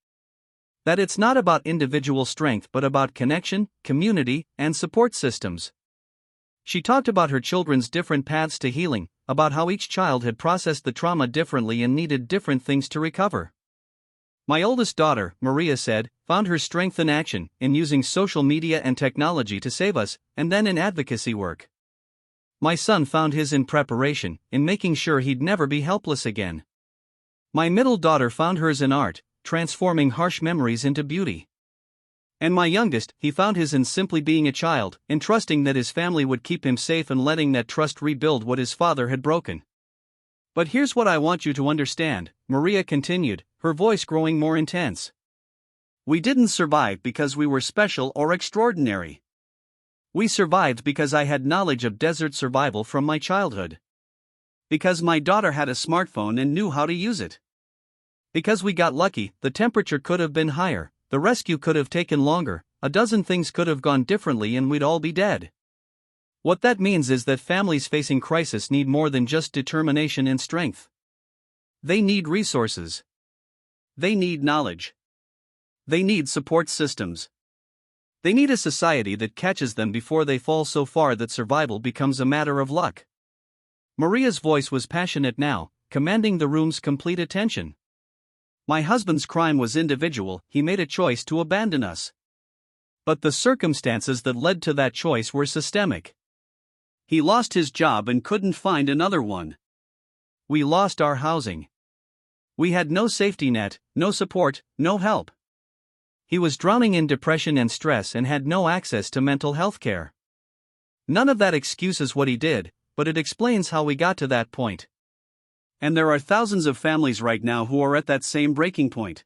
That it's not about individual strength but about connection, community, and support systems. She talked about her children's different paths to healing, about how each child had processed the trauma differently and needed different things to recover. My oldest daughter, Maria said, found her strength in action, in using social media and technology to save us, and then in advocacy work. My son found his in preparation, in making sure he'd never be helpless again. My middle daughter found hers in art, transforming harsh memories into beauty. And my youngest, he found his in simply being a child, in trusting that his family would keep him safe and letting that trust rebuild what his father had broken. But here's what I want you to understand, Maria continued, her voice growing more intense. We didn't survive because we were special or extraordinary. We survived because I had knowledge of desert survival from my childhood. Because my daughter had a smartphone and knew how to use it. Because we got lucky, the temperature could have been higher, the rescue could have taken longer, a dozen things could have gone differently and we'd all be dead. What that means is that families facing crisis need more than just determination and strength. They need resources. They need knowledge. They need support systems. They need a society that catches them before they fall so far that survival becomes a matter of luck. Maria's voice was passionate now, commanding the room's complete attention. My husband's crime was individual, he made a choice to abandon us. But the circumstances that led to that choice were systemic. He lost his job and couldn't find another one. We lost our housing. We had no safety net, no support, no help. He was drowning in depression and stress and had no access to mental health care. None of that excuses what he did, but it explains how we got to that point. And there are thousands of families right now who are at that same breaking point.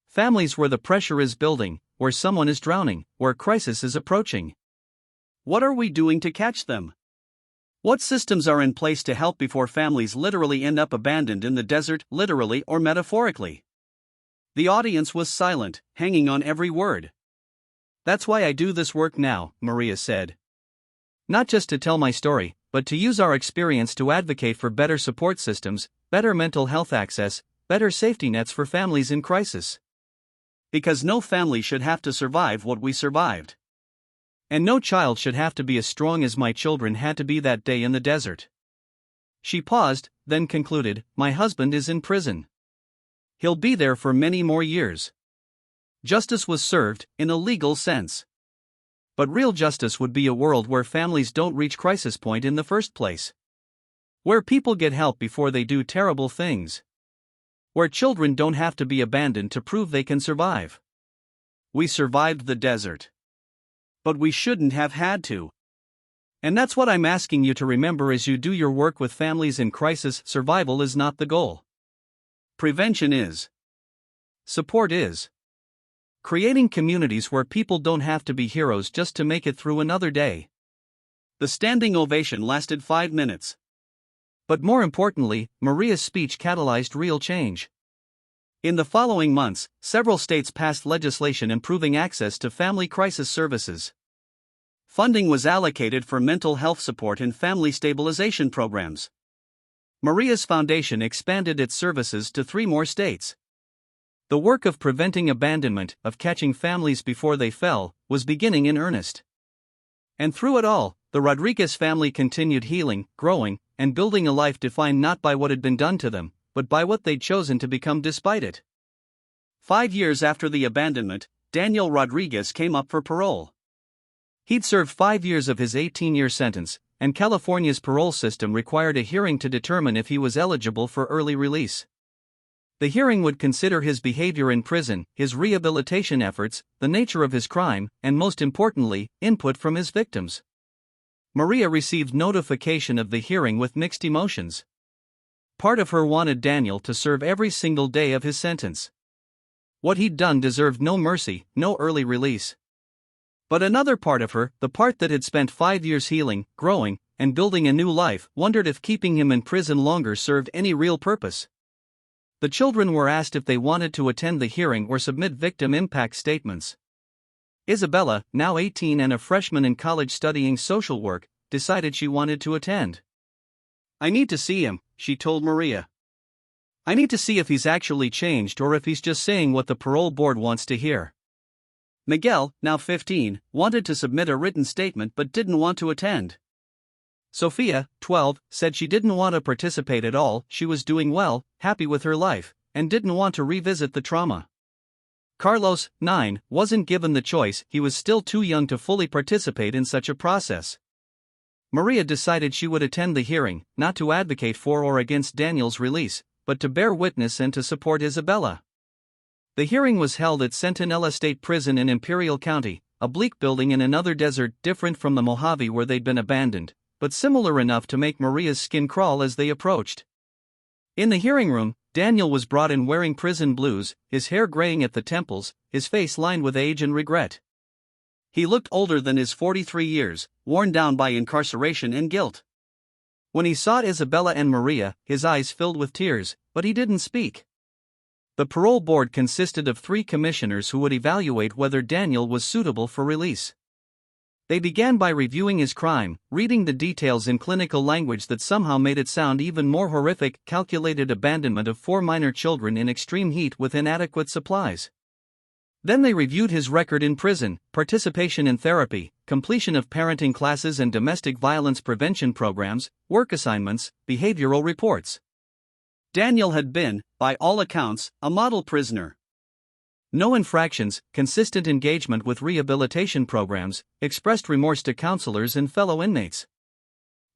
Families where the pressure is building, where someone is drowning, where crisis is approaching. What are we doing to catch them? What systems are in place to help before families literally end up abandoned in the desert, literally or metaphorically? The audience was silent, hanging on every word. That's why I do this work now, Maria said. Not just to tell my story, but to use our experience to advocate for better support systems, better mental health access, better safety nets for families in crisis. Because no family should have to survive what we survived. And no child should have to be as strong as my children had to be that day in the desert. She paused, then concluded, my husband is in prison. He'll be there for many more years. Justice was served, in a legal sense. But real justice would be a world where families don't reach crisis point in the first place. Where people get help before they do terrible things. Where children don't have to be abandoned to prove they can survive. We survived the desert. But we shouldn't have had to. And that's what I'm asking you to remember as you do your work with families in crisis. Survival is not the goal. Prevention is. Support is. Creating communities where people don't have to be heroes just to make it through another day. The standing ovation lasted 5 minutes. But more importantly, Maria's speech catalyzed real change. In the following months, several states passed legislation improving access to family crisis services. Funding was allocated for mental health support and family stabilization programs. Maria's foundation expanded its services to 3 more states. The work of preventing abandonment, of catching families before they fell, was beginning in earnest. And through it all, the Rodriguez family continued healing, growing, and building a life defined not by what had been done to them, but by what they'd chosen to become despite it. 5 years after the abandonment, Daniel Rodriguez came up for parole. He'd served 5 years of his 18-year sentence, and California's parole system required a hearing to determine if he was eligible for early release. The hearing would consider his behavior in prison, his rehabilitation efforts, the nature of his crime, and most importantly, input from his victims. Maria received notification of the hearing with mixed emotions. Part of her wanted Daniel to serve every single day of his sentence. What he'd done deserved no mercy, no early release. But another part of her, the part that had spent 5 years healing, growing, and building a new life, wondered if keeping him in prison longer served any real purpose. The children were asked if they wanted to attend the hearing or submit victim impact statements. Isabella, now 18 and a freshman in college studying social work, decided she wanted to attend. "I need to see him," she told Maria. "I need to see if he's actually changed or if he's just saying what the parole board wants to hear." Miguel, now 15, wanted to submit a written statement but didn't want to attend. Sophia, 12, said she didn't want to participate at all, she was doing well, happy with her life, and didn't want to revisit the trauma. Carlos, 9, wasn't given the choice, he was still too young to fully participate in such a process. Maria decided she would attend the hearing, not to advocate for or against Daniel's release, but to bear witness and to support Isabella. The hearing was held at Centinela State Prison in Imperial County, a bleak building in another desert different from the Mojave where they'd been abandoned, but similar enough to make Maria's skin crawl as they approached. In the hearing room, Daniel was brought in wearing prison blues, his hair graying at the temples, his face lined with age and regret. He looked older than his 43 years, worn down by incarceration and guilt. When he saw Isabella and Maria, his eyes filled with tears, but he didn't speak. The parole board consisted of 3 commissioners who would evaluate whether Daniel was suitable for release. They began by reviewing his crime, reading the details in clinical language that somehow made it sound even more horrific: calculated abandonment of 4 minor children in extreme heat with inadequate supplies. Then they reviewed his record in prison, participation in therapy, completion of parenting classes and domestic violence prevention programs, work assignments, behavioral reports. Daniel had been, by all accounts, a model prisoner. No infractions, consistent engagement with rehabilitation programs, expressed remorse to counselors and fellow inmates.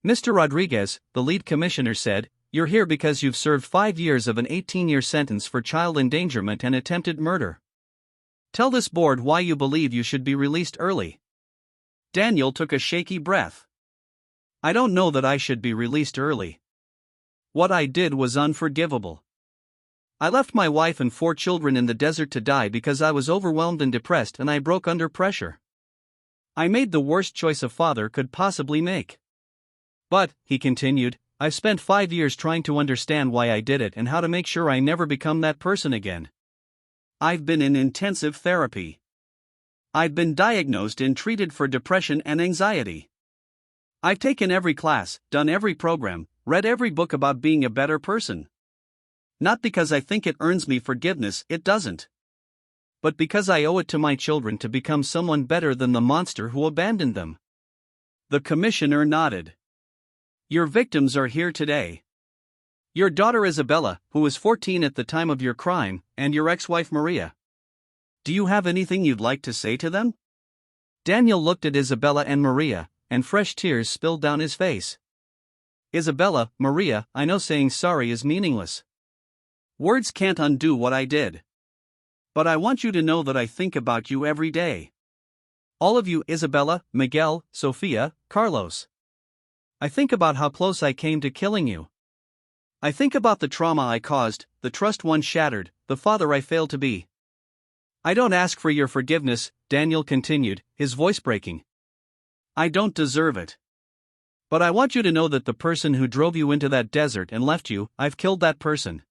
"Mr. Rodriguez," the lead commissioner said, "you're here because you've served 5 years of an 18-year sentence for child endangerment and attempted murder. Tell this board why you believe you should be released early." Daniel took a shaky breath. "I don't know that I should be released early. What I did was unforgivable. I left my wife and 4 children in the desert to die because I was overwhelmed and depressed, and I broke under pressure. I made the worst choice a father could possibly make. But," he continued, "I've spent 5 years trying to understand why I did it and how to make sure I never become that person again. I've been in intensive therapy. I've been diagnosed and treated for depression and anxiety. I've taken every class, done every program, read every book about being a better person. Not because I think it earns me forgiveness, it doesn't. But because I owe it to my children to become someone better than the monster who abandoned them." The commissioner nodded. "Your victims are here today. Your daughter Isabella, who was 14 at the time of your crime, and your ex-wife Maria. Do you have anything you'd like to say to them?" Daniel looked at Isabella and Maria, and fresh tears spilled down his face. "Isabella, Maria, I know saying sorry is meaningless. Words can't undo what I did. But I want you to know that I think about you every day. All of you, Isabella, Miguel, Sophia, Carlos. I think about how close I came to killing you. I think about the trauma I caused, the trust once shattered, the father I failed to be. I don't ask for your forgiveness," Daniel continued, his voice breaking. "I don't deserve it. But I want you to know that the person who drove you into that desert and left you, I've killed that person.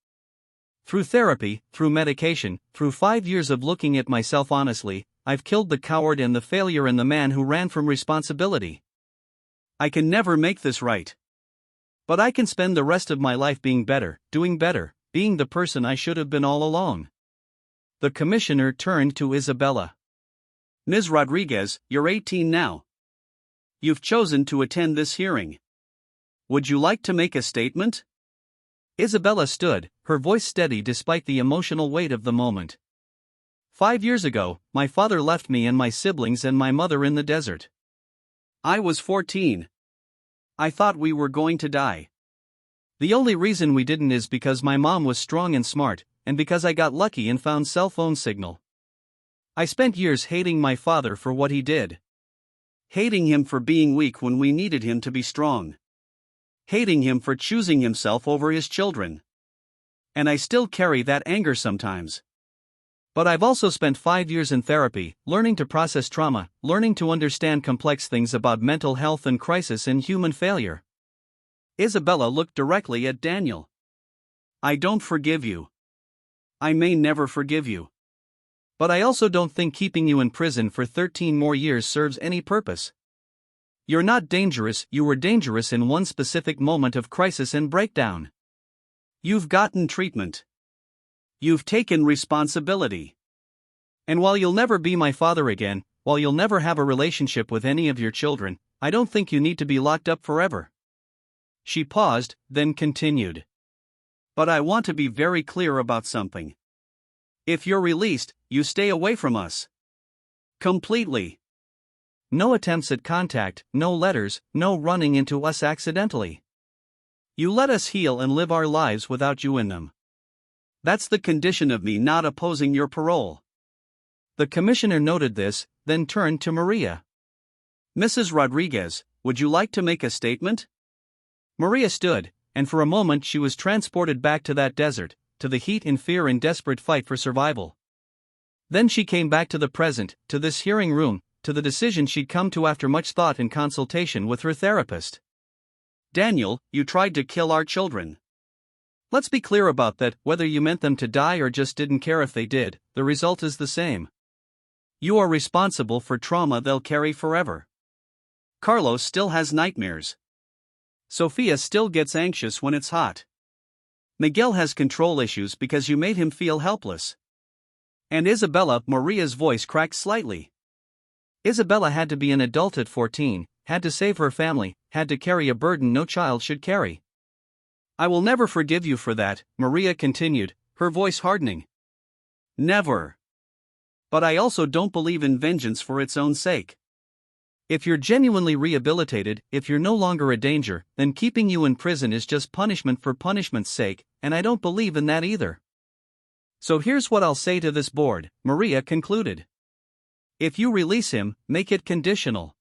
Through therapy, through medication, through 5 years of looking at myself honestly, I've killed the coward and the failure and the man who ran from responsibility. I can never make this right. But I can spend the rest of my life being better, doing better, being the person I should have been all along." The commissioner turned to Isabella. "Ms. Rodriguez, you're 18 now. You've chosen to attend this hearing. Would you like to make a statement?" Isabella stood, her voice steady despite the emotional weight of the moment. 5 years ago, my father left me and my siblings and my mother in the desert. I was 14. I thought we were going to die. The only reason we didn't is because my mom was strong and smart, and because I got lucky and found cell phone signal. I spent years hating my father for what he did. Hating him for being weak when we needed him to be strong. Hating him for choosing himself over his children. And I still carry that anger sometimes. But I've also spent 5 years in therapy, learning to process trauma, learning to understand complex things about mental health and crisis and human failure. Isabella looked directly at Daniel. I don't forgive you. I may never forgive you. But I also don't think keeping you in prison for 13 more years serves any purpose. You're not dangerous, you were dangerous in one specific moment of crisis and breakdown. You've gotten treatment. You've taken responsibility. And while you'll never be my father again, while you'll never have a relationship with any of your children, I don't think you need to be locked up forever. She paused, then continued. But I want to be very clear about something. If you're released, you stay away from us. Completely. No attempts at contact, no letters, no running into us accidentally. You let us heal and live our lives without you in them. That's the condition of me not opposing your parole. The commissioner noted this, then turned to Maria. Mrs. Rodriguez, would you like to make a statement? Maria stood, and for a moment she was transported back to that desert, to the heat and fear and desperate fight for survival. Then she came back to the present, to this hearing room, to the decision she'd come to after much thought and consultation with her therapist. Daniel, you tried to kill our children. Let's be clear about that, whether you meant them to die or just didn't care if they did, the result is the same. You are responsible for trauma they'll carry forever. Carlos still has nightmares. Sophia still gets anxious when it's hot. Miguel has control issues because you made him feel helpless. And Isabella, Maria's voice cracked slightly. Isabella had to be an adult at 14, had to save her family, had to carry a burden no child should carry. I will never forgive you for that, Maria continued, her voice hardening. Never. But I also don't believe in vengeance for its own sake. If you're genuinely rehabilitated, if you're no longer a danger, then keeping you in prison is just punishment for punishment's sake, and I don't believe in that either. So here's what I'll say to this board, Maria concluded. If you release him, make it conditional.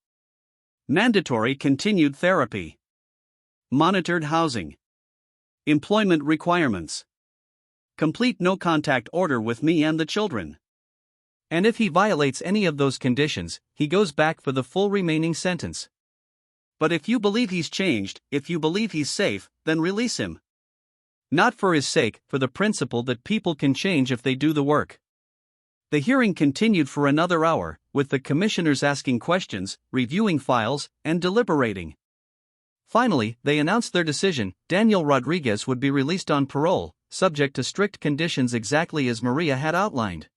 Mandatory continued therapy. Monitored housing. Employment requirements. Complete no-contact order with me and the children. And if he violates any of those conditions, he goes back for the full remaining sentence. But if you believe he's changed, if you believe he's safe, then release him. Not for his sake, for the principle that people can change if they do the work. The hearing continued for another hour, with the commissioners asking questions, reviewing files, and deliberating. Finally, they announced their decision. Daniel Rodriguez would be released on parole, subject to strict conditions exactly as Maria had outlined.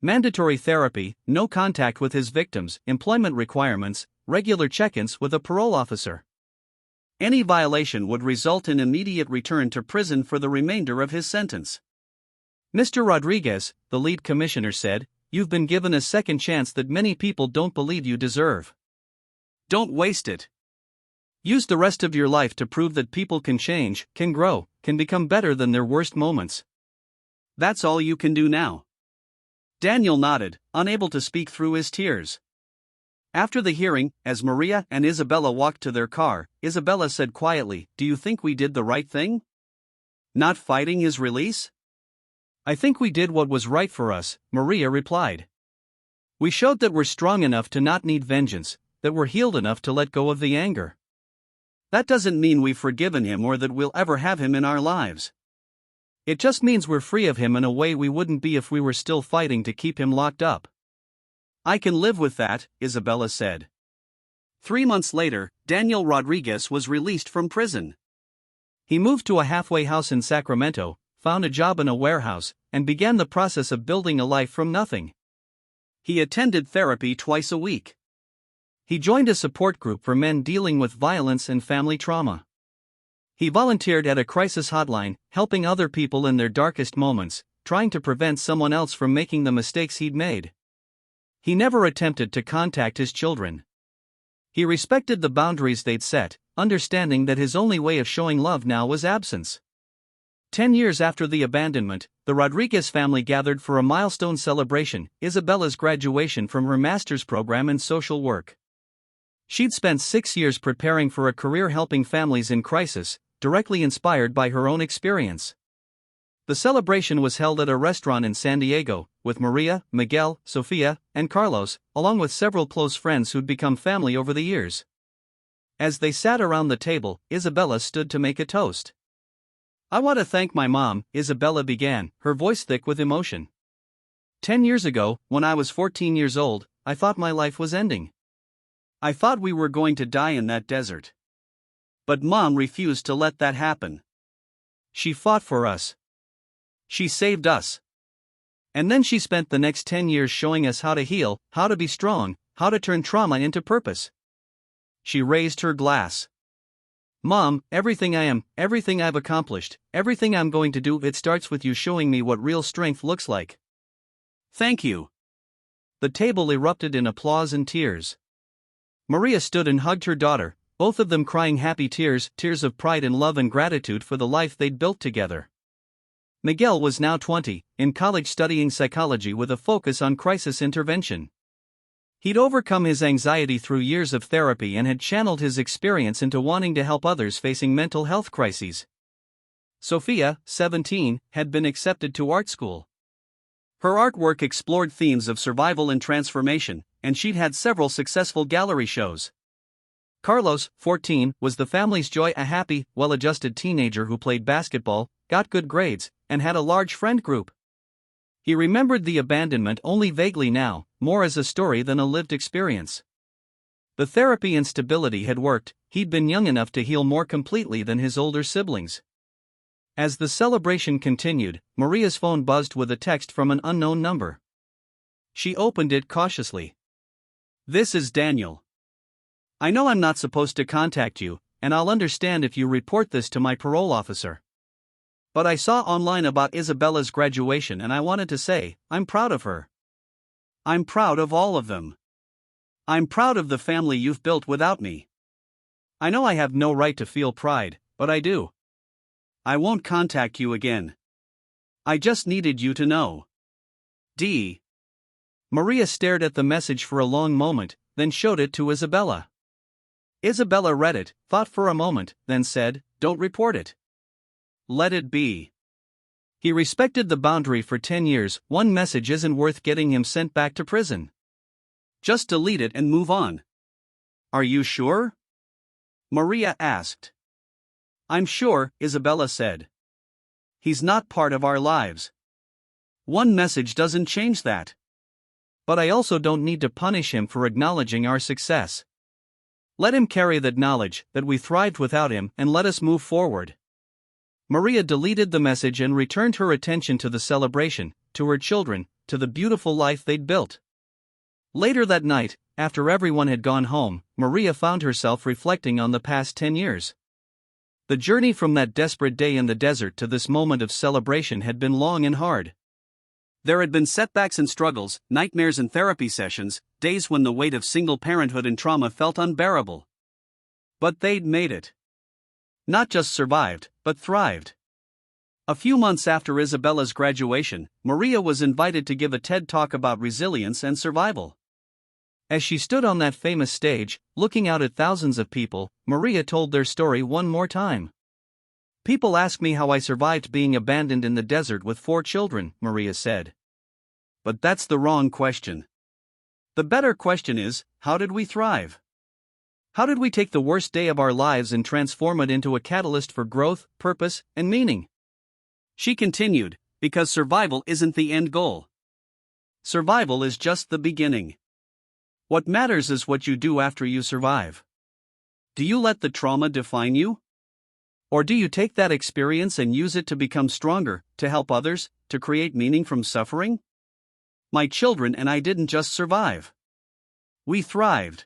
Mandatory therapy, no contact with his victims, employment requirements, regular check-ins with a parole officer. Any violation would result in immediate return to prison for the remainder of his sentence. Mr. Rodriguez, the lead commissioner said, you've been given a second chance that many people don't believe you deserve. Don't waste it. Use the rest of your life to prove that people can change, can grow, can become better than their worst moments. That's all you can do now. Daniel nodded, unable to speak through his tears. After the hearing, as Maria and Isabella walked to their car, Isabella said quietly, do you think we did the right thing? Not fighting his release? I think we did what was right for us, Maria replied. We showed that we're strong enough to not need vengeance, that we're healed enough to let go of the anger. That doesn't mean we've forgiven him or that we'll ever have him in our lives. It just means we're free of him in a way we wouldn't be if we were still fighting to keep him locked up. I can live with that, Isabella said. 3 months later, Daniel Rodriguez was released from prison. He moved to a halfway house in Sacramento, found a job in a warehouse, and began the process of building a life from nothing. He attended therapy twice a week. He joined a support group for men dealing with violence and family trauma. He volunteered at a crisis hotline, helping other people in their darkest moments, trying to prevent someone else from making the mistakes he'd made. He never attempted to contact his children. He respected the boundaries they'd set, understanding that his only way of showing love now was absence. 10 years after the abandonment, the Rodriguez family gathered for a milestone celebration, Isabella's graduation from her master's program in social work. She'd spent 6 years preparing for a career helping families in crisis, directly inspired by her own experience. The celebration was held at a restaurant in San Diego, with Maria, Miguel, Sofia, and Carlos, along with several close friends who'd become family over the years. As they sat around the table, Isabella stood to make a toast. "I want to thank my mom," Isabella began, her voice thick with emotion. 10 years ago, when I was 14 years old, I thought my life was ending. I thought we were going to die in that desert. But Mom refused to let that happen. She fought for us. She saved us. And then she spent the next 10 years showing us how to heal, how to be strong, how to turn trauma into purpose. She raised her glass. "Mom, everything I am, everything I've accomplished, everything I'm going to do, it starts with you showing me what real strength looks like." "Thank you." The table erupted in applause and tears. Maria stood and hugged her daughter, both of them crying happy tears, tears of pride and love and gratitude for the life they'd built together. Miguel was now 20, in college studying psychology with a focus on crisis intervention. He'd overcome his anxiety through years of therapy and had channeled his experience into wanting to help others facing mental health crises. Sofia, 17, had been accepted to art school. Her artwork explored themes of survival and transformation, and she'd had several successful gallery shows. Carlos, 14, was the family's joy, a happy, well-adjusted teenager who played basketball, got good grades, and had a large friend group. He remembered the abandonment only vaguely now, more as a story than a lived experience. The therapy and stability had worked, he'd been young enough to heal more completely than his older siblings. As the celebration continued, Maria's phone buzzed with a text from an unknown number. She opened it cautiously. "This is Daniel. I know I'm not supposed to contact you, and I'll understand if you report this to my parole officer. But I saw online about Isabella's graduation and I wanted to say, I'm proud of her. I'm proud of all of them. I'm proud of the family you've built without me. I know I have no right to feel pride, but I do. I won't contact you again. I just needed you to know. D." Maria stared at the message for a long moment, then showed it to Isabella. Isabella read it, thought for a moment, then said, "Don't report it. Let it be." He respected the boundary for 10 years, one message isn't worth getting him sent back to prison. Just delete it and move on. "Are you sure?" Maria asked. "I'm sure," Isabella said. "He's not part of our lives. One message doesn't change that. But I also don't need to punish him for acknowledging our success. Let him carry that knowledge, that we thrived without him, and let us move forward." Maria deleted the message and returned her attention to the celebration, to her children, to the beautiful life they'd built. Later that night, after everyone had gone home, Maria found herself reflecting on the past 10 years. The journey from that desperate day in the desert to this moment of celebration had been long and hard. There had been setbacks and struggles, nightmares and therapy sessions, days when the weight of single parenthood and trauma felt unbearable. But they'd made it. Not just survived, but thrived. A few months after Isabella's graduation, Maria was invited to give a TED Talk about resilience and survival. As she stood on that famous stage, looking out at thousands of people, Maria told their story one more time. "People ask me how I survived being abandoned in the desert with 4 children, Maria said. But that's the wrong question. The better question is, how did we thrive? How did we take the worst day of our lives and transform it into a catalyst for growth, purpose, and meaning?" She continued, "Because survival isn't the end goal. Survival is just the beginning. What matters is what you do after you survive. Do you let the trauma define you? Or do you take that experience and use it to become stronger, to help others, to create meaning from suffering? My children and I didn't just survive. We thrived.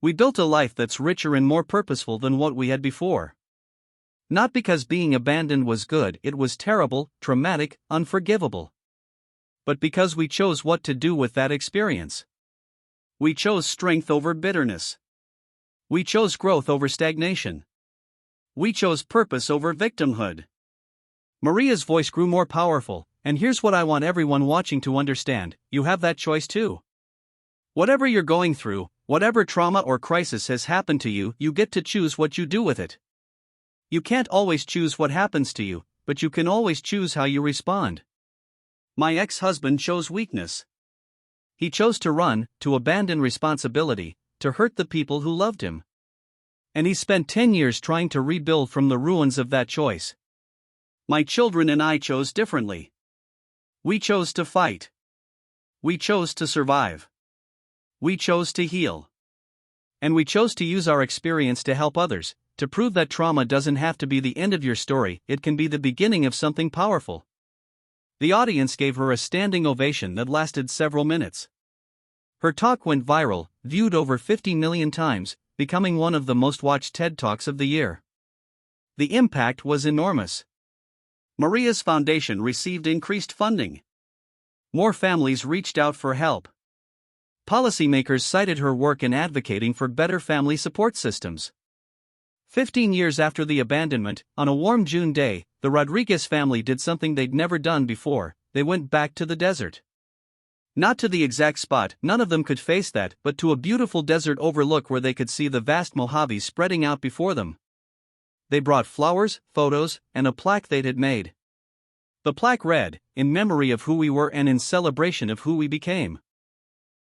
We built a life that's richer and more purposeful than what we had before. Not because being abandoned was good, it was terrible, traumatic, unforgivable. But because we chose what to do with that experience. We chose strength over bitterness. We chose growth over stagnation. We chose purpose over victimhood. Maria's voice grew more powerful, and here's what I want everyone watching to understand: you have that choice too. Whatever you're going through, whatever trauma or crisis has happened to you, you get to choose what you do with it. You can't always choose what happens to you, but you can always choose how you respond. My ex-husband chose weakness. He chose to run, to abandon responsibility, to hurt the people who loved him. And he spent 10 years trying to rebuild from the ruins of that choice. My children and I chose differently. We chose to fight. We chose to survive. We chose to heal. And we chose to use our experience to help others, to prove that trauma doesn't have to be the end of your story, it can be the beginning of something powerful. The audience gave her a standing ovation that lasted several minutes. Her talk went viral, viewed over 50 million times, becoming one of the most watched TED Talks of the year. The impact was enormous. Maria's foundation received increased funding. More families reached out for help. Policymakers cited her work in advocating for better family support systems. 15 years after the abandonment, on a warm June day, the Rodriguez family did something they'd never done before: they went back to the desert. Not to the exact spot, none of them could face that, but to a beautiful desert overlook where they could see the vast Mojave spreading out before them. They brought flowers, photos, and a plaque they'd had made. The plaque read, "In memory of who we were and in celebration of who we became."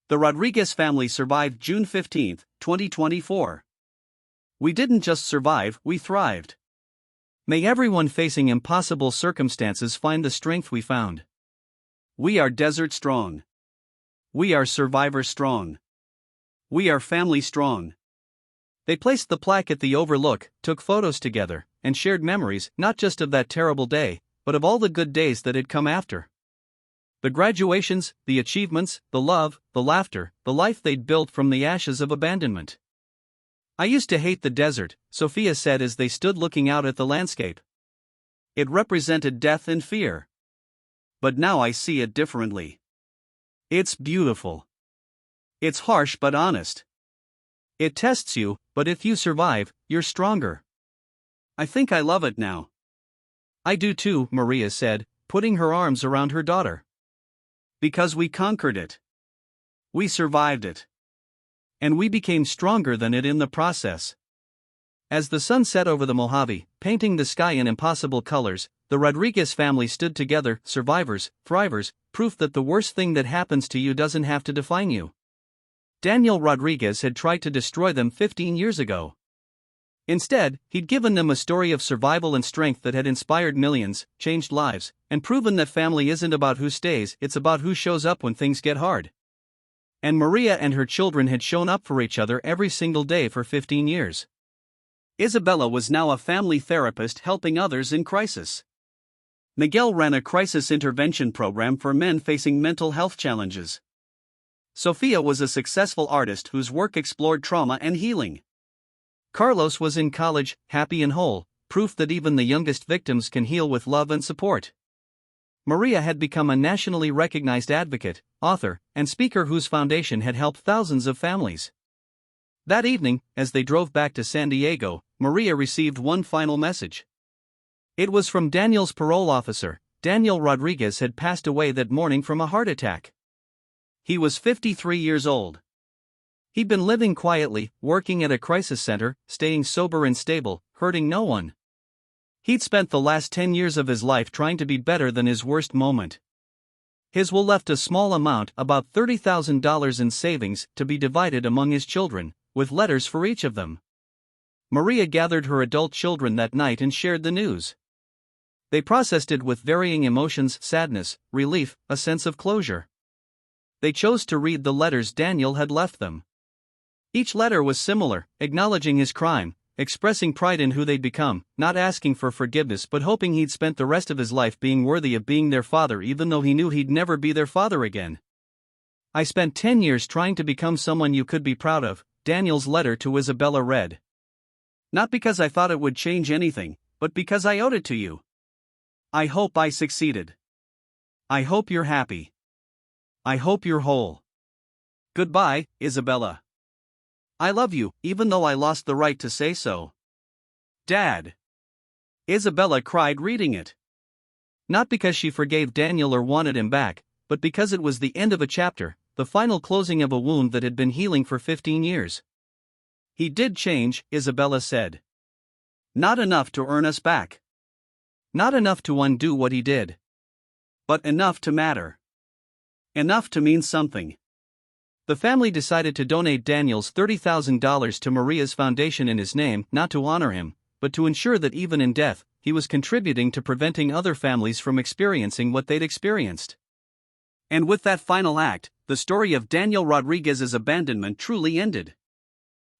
The Rodriguez family survived June 15, 2024. We didn't just survive, we thrived. May everyone facing impossible circumstances find the strength we found. We are desert strong. We are survivor strong. We are family strong. They placed the plaque at the overlook, took photos together, and shared memories, not just of that terrible day, but of all the good days that had come after. The graduations, the achievements, the love, the laughter, the life they'd built from the ashes of abandonment. "I used to hate the desert," Sophia said as they stood looking out at the landscape. "It represented death and fear. But now I see it differently. It's beautiful. It's harsh but honest. It tests you, but if you survive, you're stronger. I think I love it now." "I do too," Maria said, putting her arms around her daughter. "Because we conquered it. We survived it. And we became stronger than it in the process." As the sun set over the Mojave, painting the sky in impossible colors, the Rodriguez family stood together, survivors, thrivers, proof that the worst thing that happens to you doesn't have to define you. Daniel Rodriguez had tried to destroy them 15 years ago. Instead, he'd given them a story of survival and strength that had inspired millions, changed lives, and proven that family isn't about who stays, it's about who shows up when things get hard. And Maria and her children had shown up for each other every single day for 15 years. Isabella was now a family therapist helping others in crisis. Miguel ran a crisis intervention program for men facing mental health challenges. Sophia was a successful artist whose work explored trauma and healing. Carlos was in college, happy and whole, proof that even the youngest victims can heal with love and support. Maria had become a nationally recognized advocate, author, and speaker whose foundation had helped thousands of families. That evening, as they drove back to San Diego, Maria received one final message. It was from Daniel's parole officer. Daniel Rodriguez had passed away that morning from a heart attack. He was 53 years old. He'd been living quietly, working at a crisis center, staying sober and stable, hurting no one. He'd spent the last 10 years of his life trying to be better than his worst moment. His will left a small amount, about $30,000 in savings, to be divided among his children, with letters for each of them. Maria gathered her adult children that night and shared the news. They processed it with varying emotions: sadness, relief, a sense of closure. They chose to read the letters Daniel had left them. Each letter was similar, acknowledging his crime, expressing pride in who they'd become, not asking for forgiveness but hoping he'd spent the rest of his life being worthy of being their father even though he knew he'd never be their father again. "I spent 10 years trying to become someone you could be proud of," Daniel's letter to Isabella read. "Not because I thought it would change anything, but because I owed it to you. I hope I succeeded. I hope you're happy. I hope you're whole. Goodbye, Isabella. I love you, even though I lost the right to say so. Dad. Isabella cried reading it. Not because she forgave Daniel or wanted him back, but because it was the end of a chapter, the final closing of a wound that had been healing for 15 years. He did change, Isabella said. Not enough to earn us back. Not enough to undo what he did. But enough to matter. Enough to mean something. The family decided to donate Daniel's $30,000 to Maria's foundation in his name, not to honor him, but to ensure that even in death, he was contributing to preventing other families from experiencing what they'd experienced. And with that final act, the story of Daniel Rodriguez's abandonment truly ended.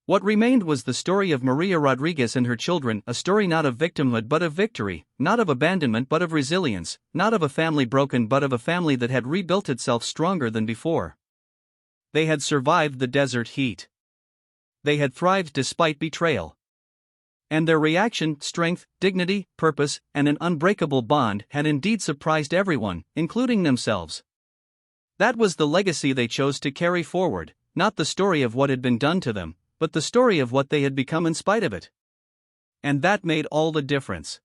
What remained was the story of Maria Rodriguez and her children, a story not of victimhood but of victory, not of abandonment but of resilience, not of a family broken but of a family that had rebuilt itself stronger than before. They had survived the desert heat. They had thrived despite betrayal. And their reaction, strength, dignity, purpose, and an unbreakable bond had indeed surprised everyone, including themselves. That was the legacy they chose to carry forward, not the story of what had been done to them, but the story of what they had become in spite of it. And that made all the difference.